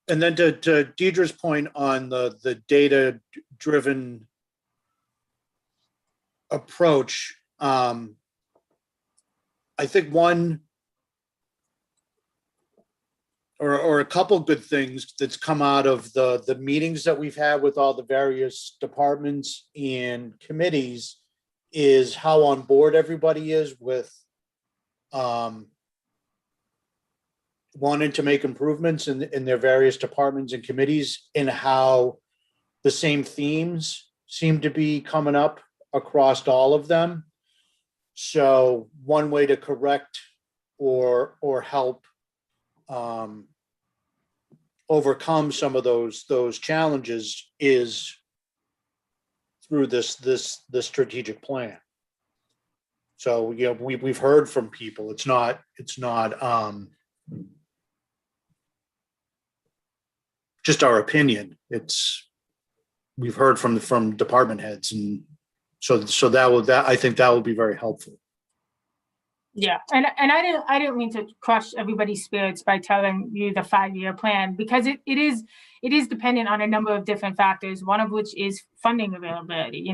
And then to Deidre's point on the data-driven approach, I think one or a couple good things that's come out of the meetings that we've had with all the various departments and committees is how on board everybody is with wanting to make improvements in their various departments and committees, and how the same themes seem to be coming up across all of them. So one way to correct or help overcome some of those challenges is through this strategic plan. So we've heard from people. It's not just our opinion. We've heard from department heads, and so I think that will be very helpful. Yeah, and I didn't mean to crush everybody's spirits by telling you the 5-year plan, because it is dependent on a number of different factors, one of which is funding availability.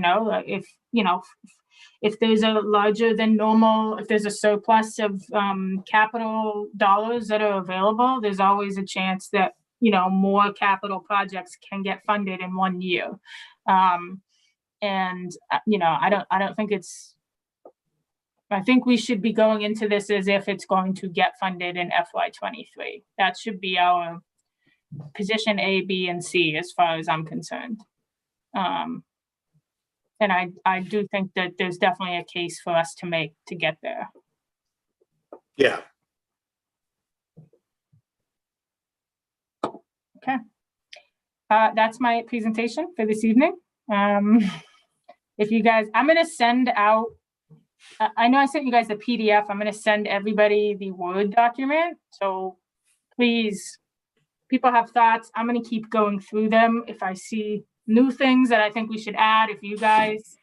If there's a larger than normal, if there's a surplus of capital dollars that are available, there's always a chance that more capital projects can get funded in 1 year. I think we should be going into this as if it's going to get funded in FY23. That should be our position A, B, and C as far as I'm concerned. And I do think that there's definitely a case for us to make to get there. Yeah. Okay. That's my presentation for this evening. if you guys, I'm gonna send out, I know I sent you guys the PDF. I'm gonna send everybody the Word document. So please, people have thoughts. I'm gonna keep going through them. If I see new things that I think we should add, if you guys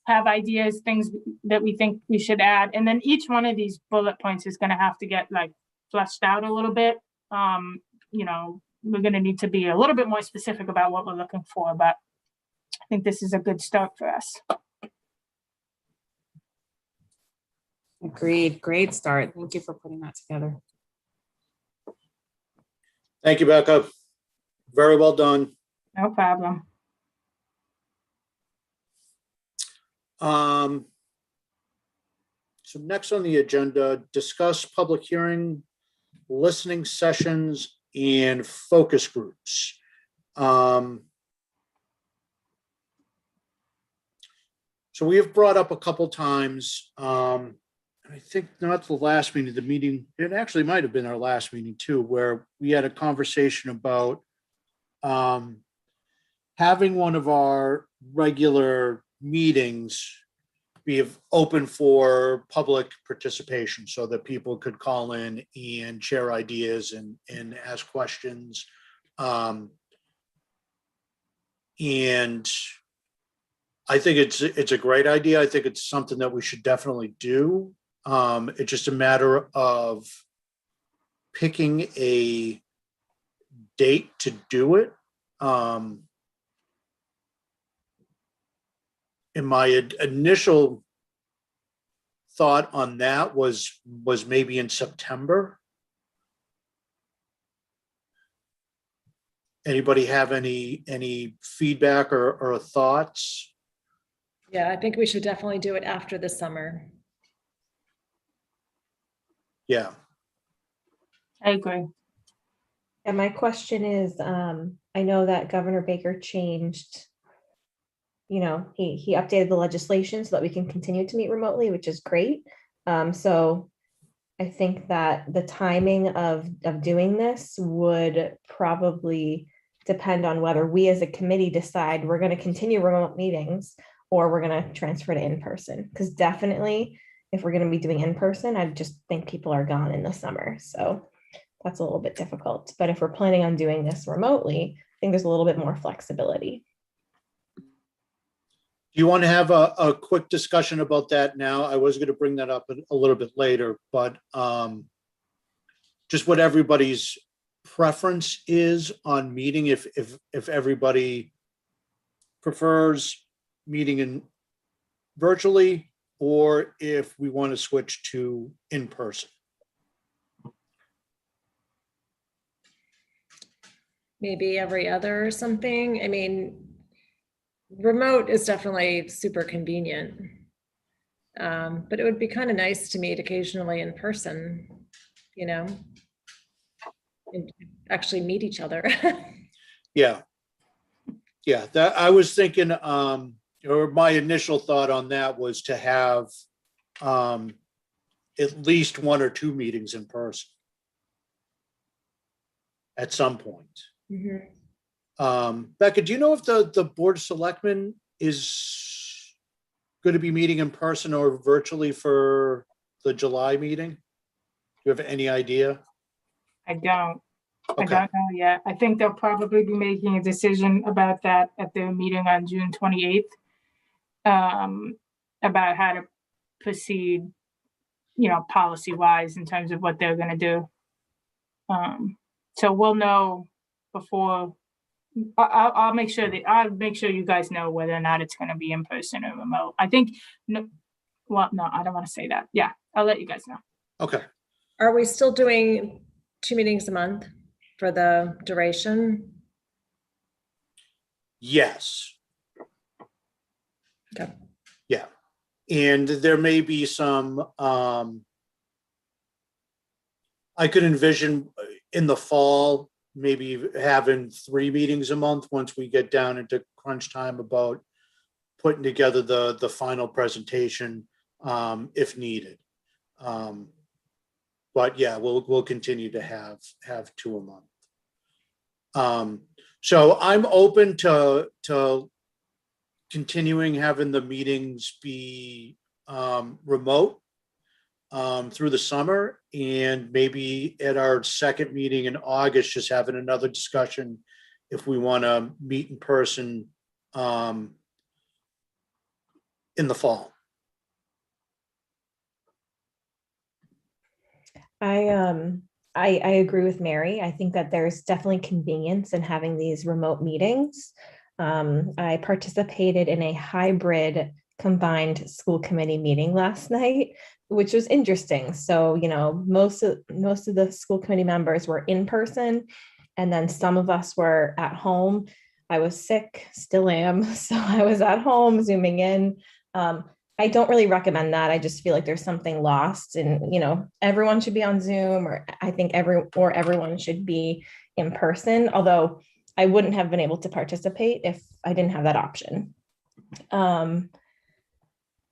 have ideas, things that we think we should add, and then each one of these bullet points is gonna have to get like fleshed out a little bit. You know, we're gonna need to be a little bit more specific about what we're looking for, but I think this is a good start for us. Agreed. Great start. Thank you for putting that together. Thank you, Becca. Very well done. No problem. So next on the agenda, discuss public hearing, listening sessions, and focus groups. So we have brought up a couple times, I think not the last meeting, the meeting, it actually might have been our last meeting too, where we had a conversation about having one of our regular meetings be open for public participation so that people could call in and share ideas and ask questions. And I think it's a great idea. I think it's something that we should definitely do. It's just a matter of picking a date to do it. And my initial thought on that was maybe in September. Anybody have any feedback or thoughts? Yeah, I think we should definitely do it after the summer. Yeah. I agree. And my question is, I know that Governor Baker changed, you know, he updated the legislation so that we can continue to meet remotely, which is great. So I think that the timing of doing this would probably depend on whether we as a committee decide we're going to continue remote meetings or we're going to transfer to in-person. Because definitely, if we're going to be doing in-person, I just think people are gone in the summer. So that's a little bit difficult. But if we're planning on doing this remotely, I think there's a little bit more flexibility. Do you want to have a quick discussion about that now? I was going to bring that up a little bit later, but just what everybody's preference is on meeting, if everybody prefers meeting in virtually, or if we want to switch to in person. Maybe every other or something. I mean, remote is definitely super convenient. But it would be kind of nice to meet occasionally in person, you know, and actually meet each other. Yeah. Yeah, that I was thinking, or my initial thought on that was to have at least one or two meetings in person at some point. Mhm. Becca, do you know if the Board of Selectmen is going to be meeting in person or virtually for the July meeting? Do you have any idea? I don't. I Okay, don't know yet. I think they'll probably be making a decision about that at their meeting on June 28th. About how to proceed, you know, policy wise in terms of what they're gonna do. So we'll know before, I'll make sure you guys know whether or not it's gonna be in person or remote. I think, no, well, no, I don't wanna say that. Yeah, I'll let you guys know. okay. Are we still doing 2 meetings a month for the duration? Yes. Okay. Yeah. And there may be some, I could envision in the fall, maybe having 3 meetings a month once we get down into crunch time about putting together the final presentation, if needed. But yeah, we'll continue to have 2 a month. So I'm open to continuing having the meetings be remote through the summer, and maybe at our second meeting in August, just having another discussion if we want to meet in person in the fall. I agree with Mary. I think that there's definitely convenience in having these remote meetings. I participated in a hybrid combined school committee meeting last night, which was interesting. So, you know, most of the school committee members were in person, and then some of us were at home. I was sick, still am, so I was at home Zooming in. I don't really recommend that. I just feel like there's something lost, and you know, everyone should be on Zoom, or I think everyone should be in person. Although I wouldn't have been able to participate if I didn't have that option.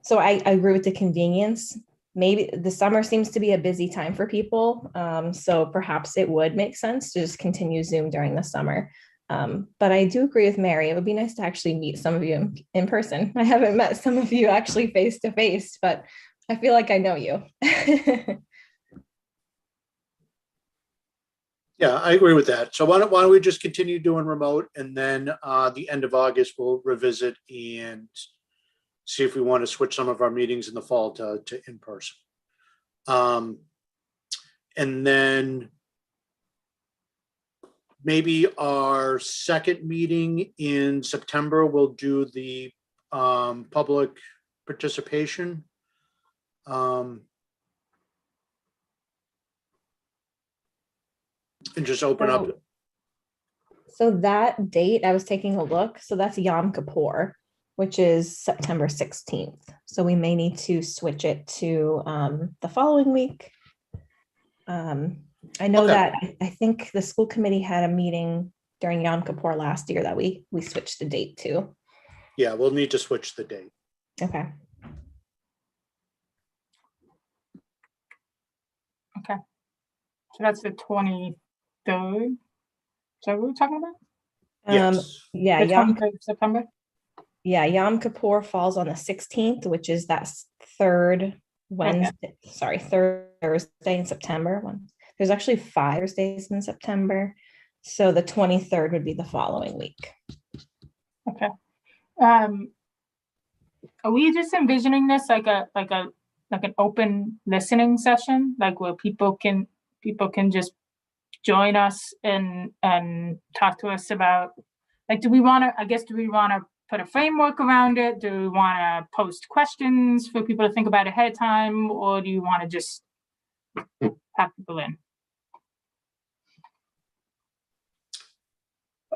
So I agree with the convenience. Maybe the summer seems to be a busy time for people, so perhaps it would make sense to just continue Zoom during the summer. But I do agree with Mary. It would be nice to actually meet some of you in person. I haven't met some of you actually face to face, but I feel like I know you. Yeah, I agree with that. So why don't we just continue doing remote, and then the end of August, we'll revisit and see if we want to switch some of our meetings in the fall to in person. And then maybe our second meeting in September, we'll do the public participation. And just open up. So that date, I was taking a look. So that's Yom Kippur, which is September 16th. So we may need to switch it to the following week. I know Okay. that I think the school committee had a meeting during Yom Kippur last year that we switched the date to. Yeah, we'll need to switch the date. Okay. So that's the 23rd. Is that what we're talking about? Yes. Yeah, The 23rd of September? Yom Kippur falls on the 16th, which is that third Wednesday, third Thursday in September. There's actually 5 Thursdays in September. So the 23rd would be the following week. Okay. Are we just envisioning this like an open listening session, like where people can just join us and talk to us about, like, do we want to put a framework around it? Do we want to post questions for people to think about ahead of time, or do you want to just have people in?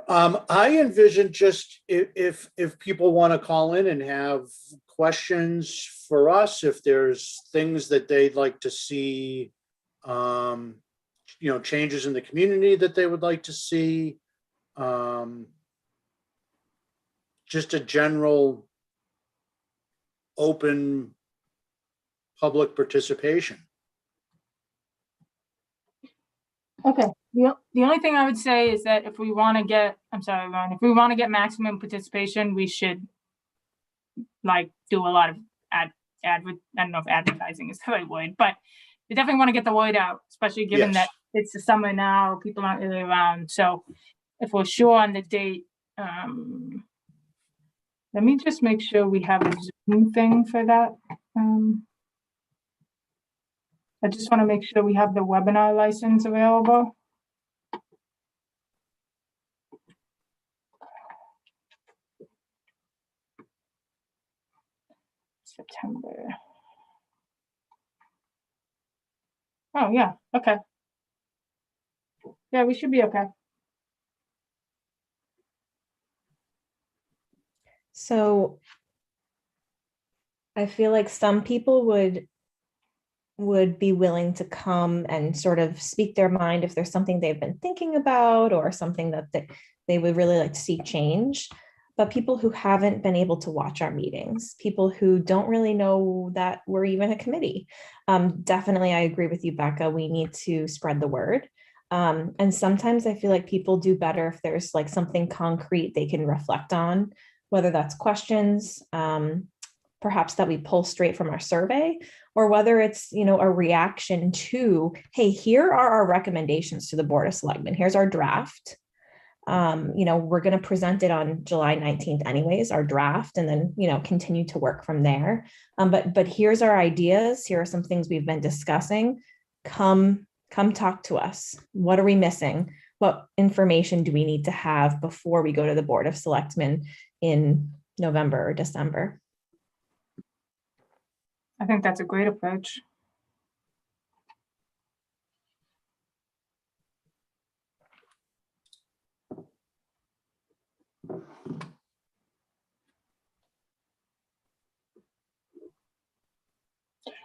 I envision just if people want to call in and have questions for us, if there's things that they'd like to see, changes in the community that they would like to see, just a general open public participation. Okay. The only thing I would say is that if we want to get, I'm sorry, Ron, if we want to get maximum participation, we should do a lot of I don't know if advertising is the right word, but we definitely want to get the word out, especially given that it's the summer now, people aren't really around. So if we're sure on the date, let me just make sure we have a Zoom thing for that. I just want to make sure we have the webinar license available. September. Oh, yeah. Okay. Yeah, we should be okay. So I feel like some people would be willing to come and sort of speak their mind if there's something they've been thinking about or something that they would really like to see change. But people who haven't been able to watch our meetings, people who don't really know that we're even a committee. Definitely, I agree with you, Becca. We need to spread the word. And sometimes I feel like people do better if there's like something concrete they can reflect on whether that's questions, perhaps that we pull straight from our survey, or whether it's, a reaction to, hey, here are our recommendations to the Board of Selectmen. Here's our draft. We're going to present it on July 19th anyways, our draft, and then, continue to work from there. But here's our ideas. Here are some things we've been discussing. Come talk to us. What are we missing? What information do we need to have before we go to the Board of Selectmen in November or December? I think that's a great approach.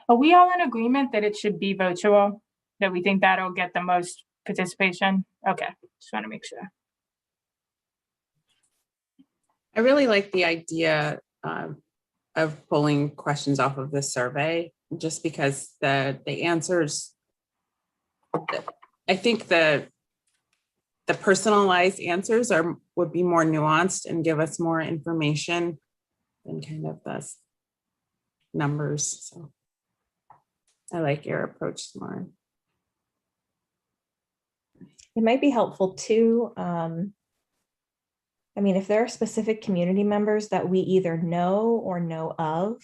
Are we all in agreement that it should be virtual? That we think that'll get the most participation? Okay, just want to make sure. I really like the idea of pulling questions off of the survey, just because the answers, I think the personalized answers would be more nuanced and give us more information than kind of the numbers. So I like your approach, Lauren. It might be helpful too. If there are specific community members that we either know or know of,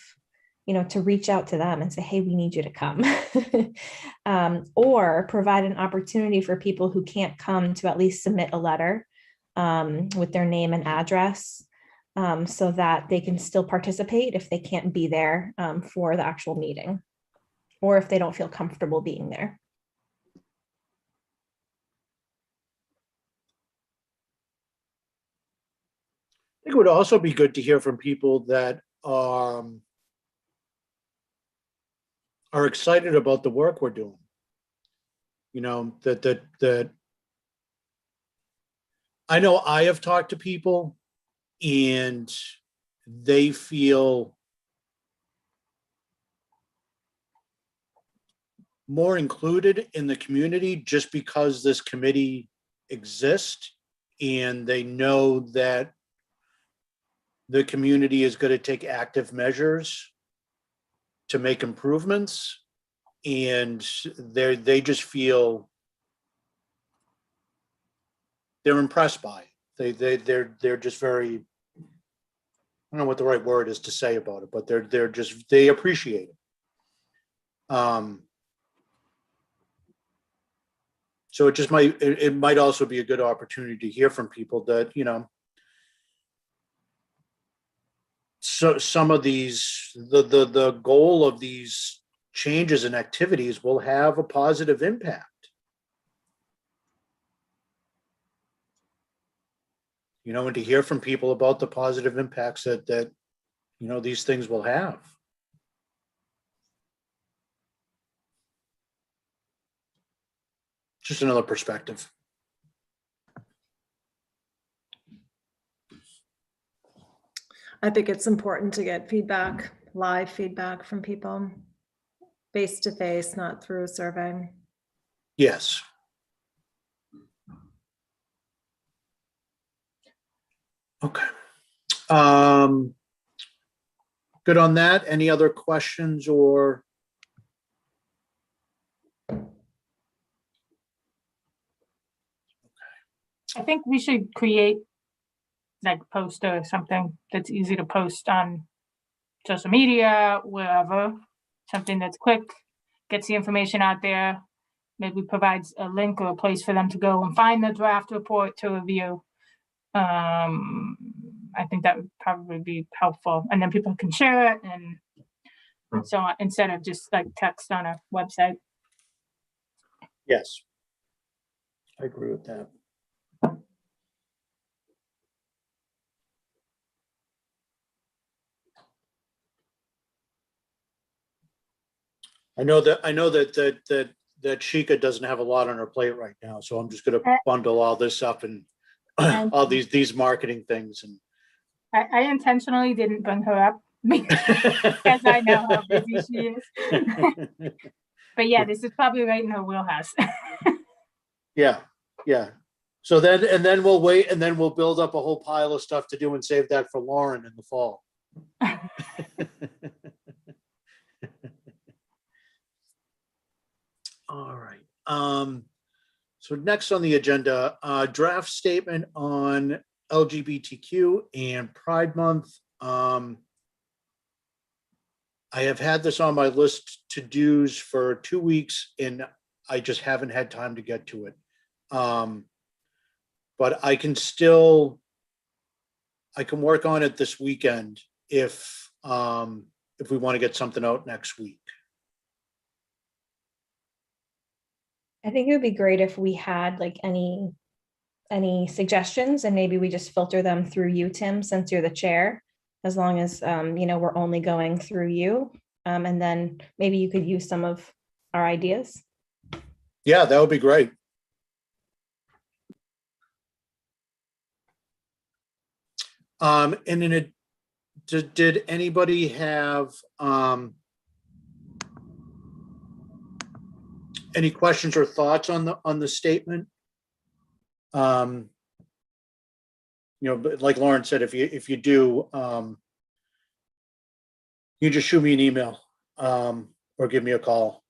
to reach out to them and say, hey, we need you to come. Or provide an opportunity for people who can't come to at least submit a letter with their name and address, so that they can still participate if they can't be there for the actual meeting, or if they don't feel comfortable being there. I think it would also be good to hear from people that are excited about the work we're doing. That I know I have talked to people and they feel more included in the community just because this committee exists, and they know that the community is going to take active measures to make improvements, and they just feel they're impressed by it. They're just very, I don't know what the right word is to say about it, but they appreciate it. So it might also be a good opportunity to hear from people that, so some of these, the goal of these changes and activities will have a positive impact. And to hear from people about the positive impacts that these things will have. Just another perspective. I think it's important to get feedback, live feedback from people, face to face, not through a survey. Yes. Okay. Good on that. Any other questions or? I think we should create like a poster or something that's easy to post on social media, wherever, something that's quick, gets the information out there, maybe provides a link or a place for them to go and find the draft report to review. I think that would probably be helpful, and then people can share it and so on, instead of just like text on a website. Yes. I agree with that. I know that Sheikah doesn't have a lot on her plate right now, so I'm just going to bundle all this up and all these marketing things. And I intentionally didn't bring her up because I know how busy she is. But yeah, this is probably right in her wheelhouse. Yeah. So then, and then we'll wait, and then we'll build up a whole pile of stuff to do and save that for Lauren in the fall. All right. So next on the agenda, draft statement on LGBTQ and Pride Month. I have had this on my list to dos for 2 weeks and I just haven't had time to get to it. But I can work on it this weekend if we want to get something out next week. I think it would be great if we had like any suggestions, and maybe we just filter them through you, Tim, since you're the chair, as long as we're only going through you. And then maybe you could use some of our ideas. Yeah, that would be great. And in it, did anybody have any questions or thoughts on the statement? But like Lauren said, if you do, you just shoot me an email or give me a call.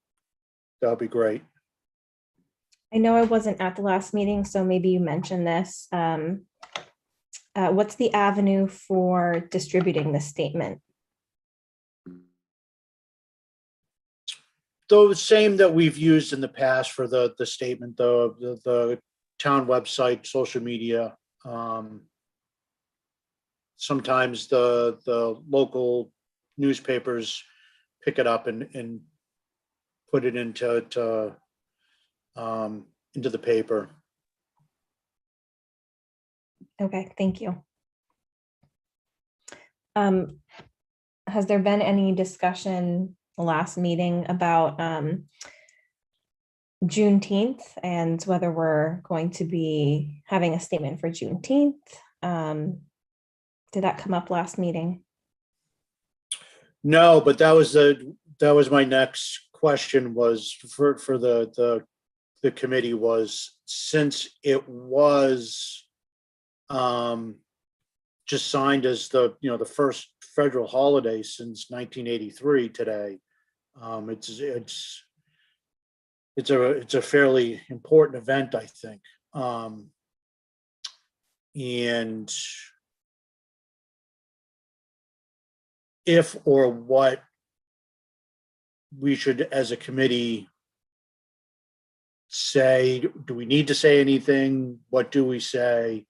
That would be great. I know I wasn't at the last meeting, so maybe you mentioned this. What's the avenue for distributing this statement? The same that we've used in the past for the statement, the town website, social media. Sometimes the local newspapers pick it up and put it into the paper. Okay, thank you. Has there been any discussion the last meeting about Juneteenth and whether we're going to be having a statement for Juneteenth? Did that come up last meeting? No, but that was my next question was for the committee was, since it was just signed as the first federal holiday since 1983 today. It's a fairly important event, I think. And if or what we should, as a committee, say, do we need to say anything? What do we say?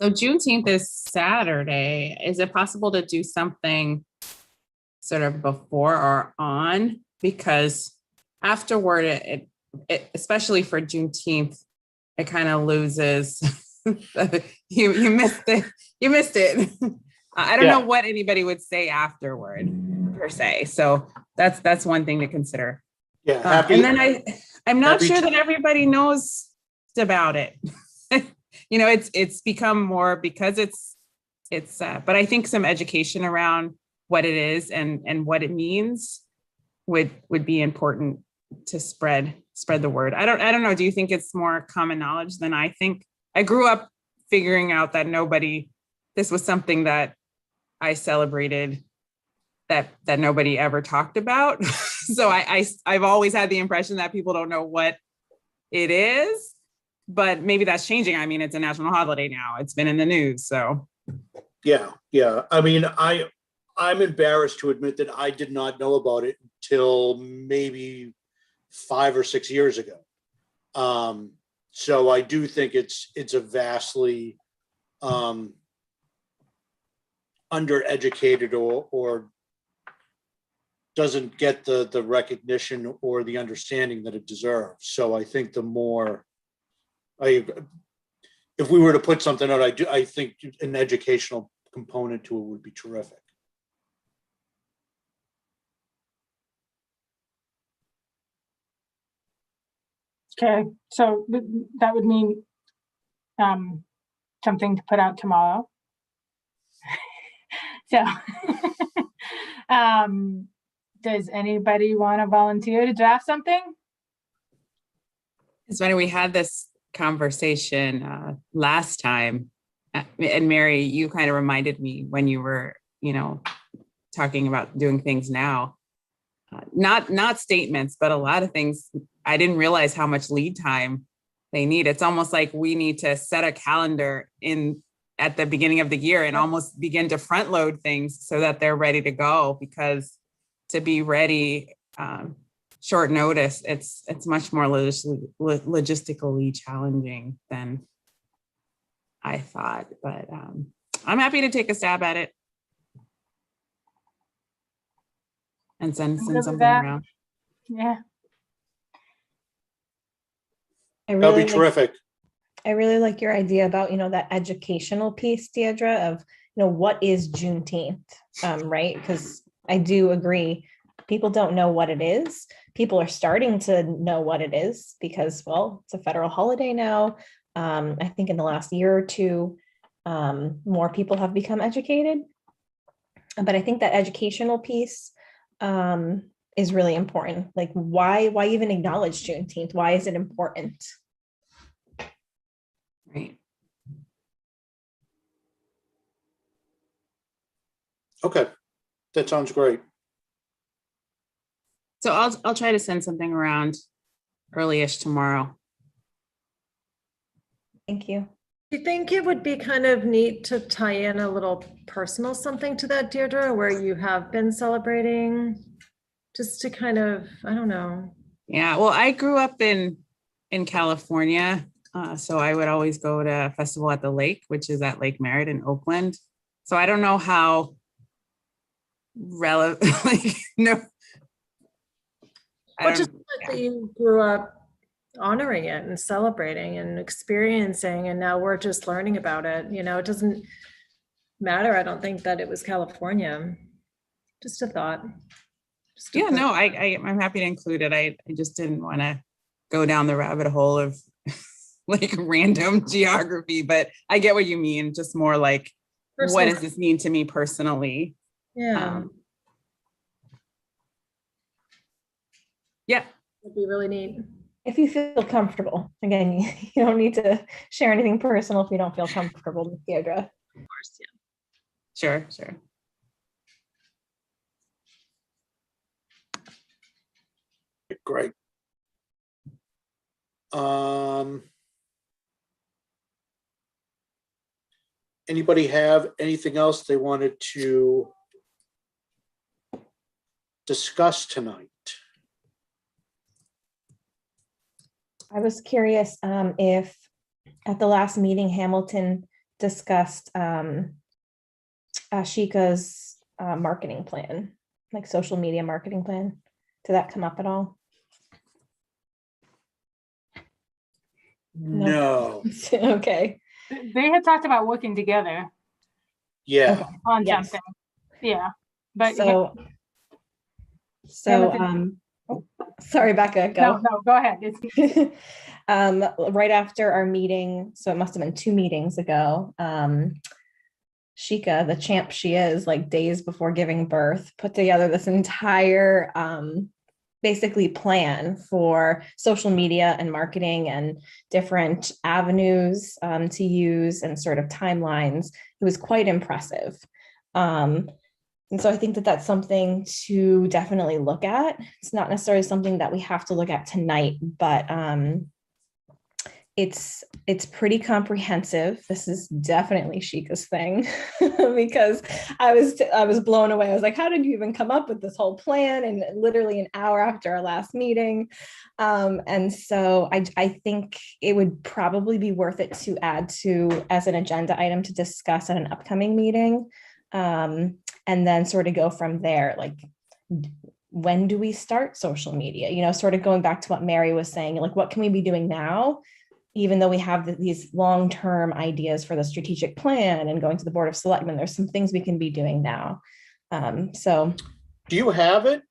So Juneteenth is Saturday. Is it possible to do something sort of before or on? Because afterward, it especially for Juneteenth, it kind of loses. You missed it. You missed it. I don't know what anybody would say afterward, per se. So that's one thing to consider. Yeah, and then I'm not sure that everybody knows about it. It's become more because it's but I think some education around what it is and what it means would be important to spread the word. I don't know. Do you think it's more common knowledge than I think? I grew up figuring out that this was something that I celebrated that nobody ever talked about. So I've always had the impression that people don't know what it is, but maybe that's changing. I mean, it's a national holiday now. It's been in the news, so. Yeah. I mean, I'm embarrassed to admit that I did not know about it until maybe 5 or 6 years ago. So I do think it's a vastly undereducated or doesn't get the recognition or the understanding that it deserves. So I think if we were to put something out, I think an educational component to it would be terrific. Okay, so that would mean something to put out tomorrow. So does anybody want to volunteer to draft something? It's funny, we had this conversation last time. And Mary, you kind of reminded me when you were, talking about doing things now. Not statements, but a lot of things. I didn't realize how much lead time they need. It's almost like we need to set a calendar at the beginning of the year and almost begin to front load things so that they're ready to go, because to be ready short notice, it's much more logistically challenging than I thought, but I'm happy to take a stab at it and send good with something that. around. Yeah. That'd be terrific. I really like your idea about, that educational piece, Deirdre, of, what is Juneteenth, right? Because I do agree, people don't know what it is. People are starting to know what it is because, well, it's a federal holiday now. I think in the last year or two, more people have become educated. But I think that educational piece is really important. Like, why even acknowledge Juneteenth? Why is it important? Right. Okay, that sounds great. So I'll try to send something around early-ish tomorrow. Thank you. Do you think it would be kind of neat to tie in a little personal something to that, Deirdre, where you have been celebrating, just to kind of, I don't know. Yeah, well, I grew up in California, so I would always go to a festival at the lake, which is at Lake Merritt in Oakland. So I don't know how relevant, no. But just that you grew up honoring it and celebrating and experiencing, and now we're just learning about it. It doesn't matter. I don't think that it was California. Just a thought. Yeah, no, I'm happy to include it. I just didn't want to go down the rabbit hole of like random geography, but I get what you mean. Just more like, what does this mean to me personally? Yeah. Yeah. It'd be really neat. If you feel comfortable, again, you don't need to share anything personal if you don't feel comfortable with Deirdre. Of course, yeah. Sure. Great. Anybody have anything else they wanted to discuss tonight? I was curious if at the last meeting, Hamilton discussed Ashika's marketing plan, like social media marketing plan. Did that come up at all? No. Okay. They had talked about working together Yeah. on Yes. something. Yeah. But So sorry, Becca, go. no, go ahead. It's Right after our meeting, so it must have been 2 meetings ago, Shika, the champ she is, like days before giving birth, put together this entire basically plan for social media and marketing and different avenues to use and sort of timelines. It was quite impressive. And so I think that that's something to definitely look at. It's not necessarily something that we have to look at tonight, but it's pretty comprehensive. This is definitely Shika's thing because I was blown away. I was like, how did you even come up with this whole plan? And literally an hour after our last meeting. And so I think it would probably be worth it to add to as an agenda item to discuss at an upcoming meeting. And then sort of go from there. Like, when do we start social media? Sort of going back to what Mary was saying, like, what can we be doing now? Even though we have these long-term ideas for the strategic plan and going to the Board of Selectmen, there's some things we can be doing now. So do you have it?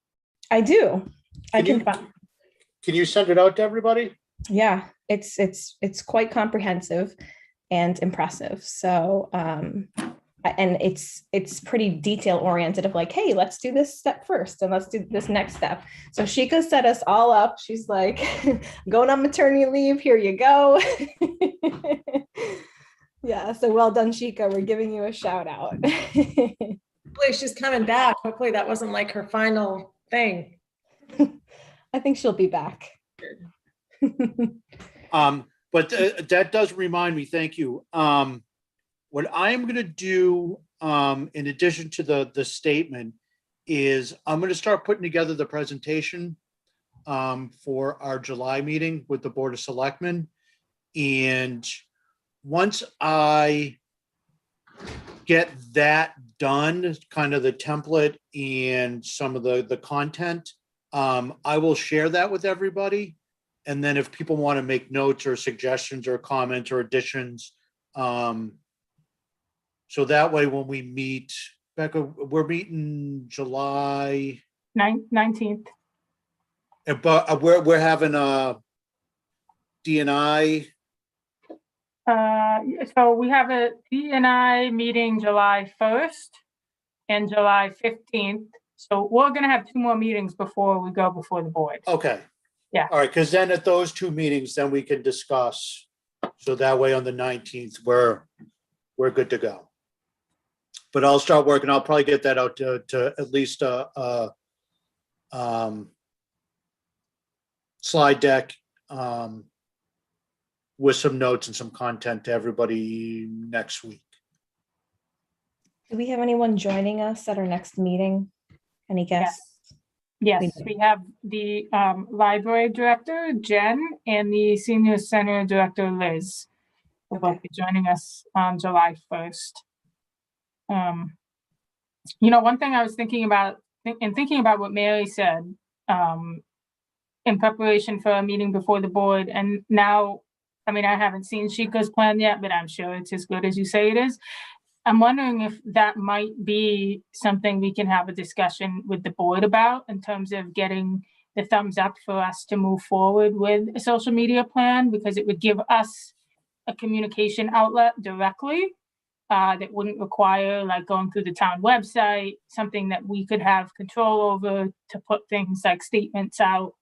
I do. Can you send it out to everybody? Yeah, it's quite comprehensive and impressive. So and it's pretty detail oriented of like, hey, let's do this step first and let's do this next step. So Sheikah set us all up. She's like, going on maternity leave, here you go. Yeah, so well done, Sheikah. We're giving you a shout out. Hopefully she's coming back. Hopefully that wasn't like her final thing. I think she'll be back. But that does remind me, thank you. What I am gonna do, in addition to the statement, is I'm gonna start putting together the presentation for our July meeting with the Board of Selectmen. And once I get that done, kind of the template and some of the content, I will share that with everybody. And then if people want to make notes or suggestions or comments or additions, so that way when we meet, Becca, we're meeting July, 19th. but we're having a DNI. So we have a DNI meeting July 1st and July 15th. So we're gonna have 2 more meetings before we go before the board. Okay. Yeah. All right, because then at those 2 meetings, then we can discuss. So that way on the 19th, we're good to go. But I'll start working. I'll probably get that out to at least slide deck with some notes and some content to everybody next week. Do we have anyone joining us at our next meeting? Any guests? Yes, we have the library director, Jen, and the senior center director, Liz, will both be joining us on July 1st. One thing I was thinking about, thinking about what Mary said, in preparation for a meeting before the board, and now, I mean, I haven't seen Sheikah's plan yet, but I'm sure it's as good as you say it is. I'm wondering if that might be something we can have a discussion with the board about in terms of getting the thumbs up for us to move forward with a social media plan, because it would give us a communication outlet directly that wouldn't require like going through the town website, something that we could have control over to put things like statements out.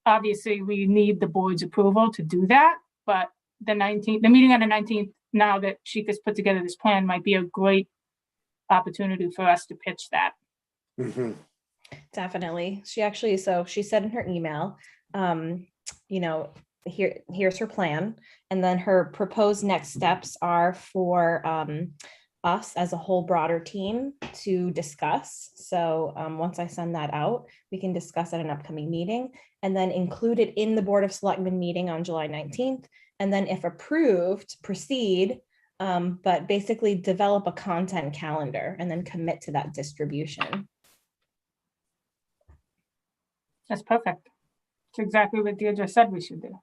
Obviously, we need the board's approval to do that, but the meeting on the 19th, now that Sheikah's put together this plan, might be a great opportunity for us to pitch that. Mm-hmm. Definitely. So she said in her email, here's her plan. And then her proposed next steps are for us as a whole broader team to discuss. So once I send that out, we can discuss at an upcoming meeting and then include it in the Board of Selectmen meeting on July 19th. And then if approved, proceed, but basically develop a content calendar and then commit to that distribution. That's perfect. It's exactly what Deirdre said we should do.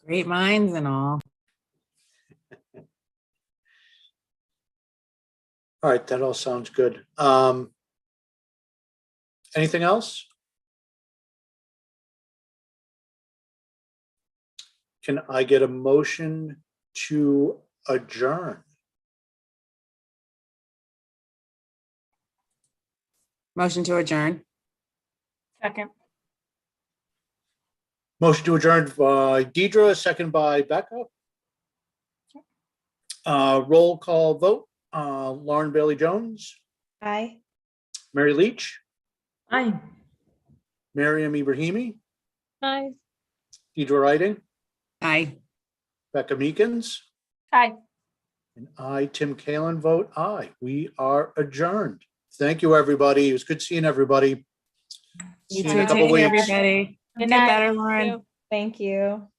Great minds and all. All right, that all sounds good. Anything else? Can I get a motion to adjourn? Motion to adjourn. Second. Motion to adjourn by Deidre, second by Becca. Roll call vote. Lauren Bailey Jones, Aye. Mary Leach, Aye. Miriam Ibrahimi, Aye. Deidre Riding, Aye. Becca Meekins, Aye. and I, Tim Kalen, vote aye. We are adjourned. Thank you, everybody. It was good seeing everybody. See you in a couple Take care, weeks. everybody. Good Get night. better, Lauren. Thank you.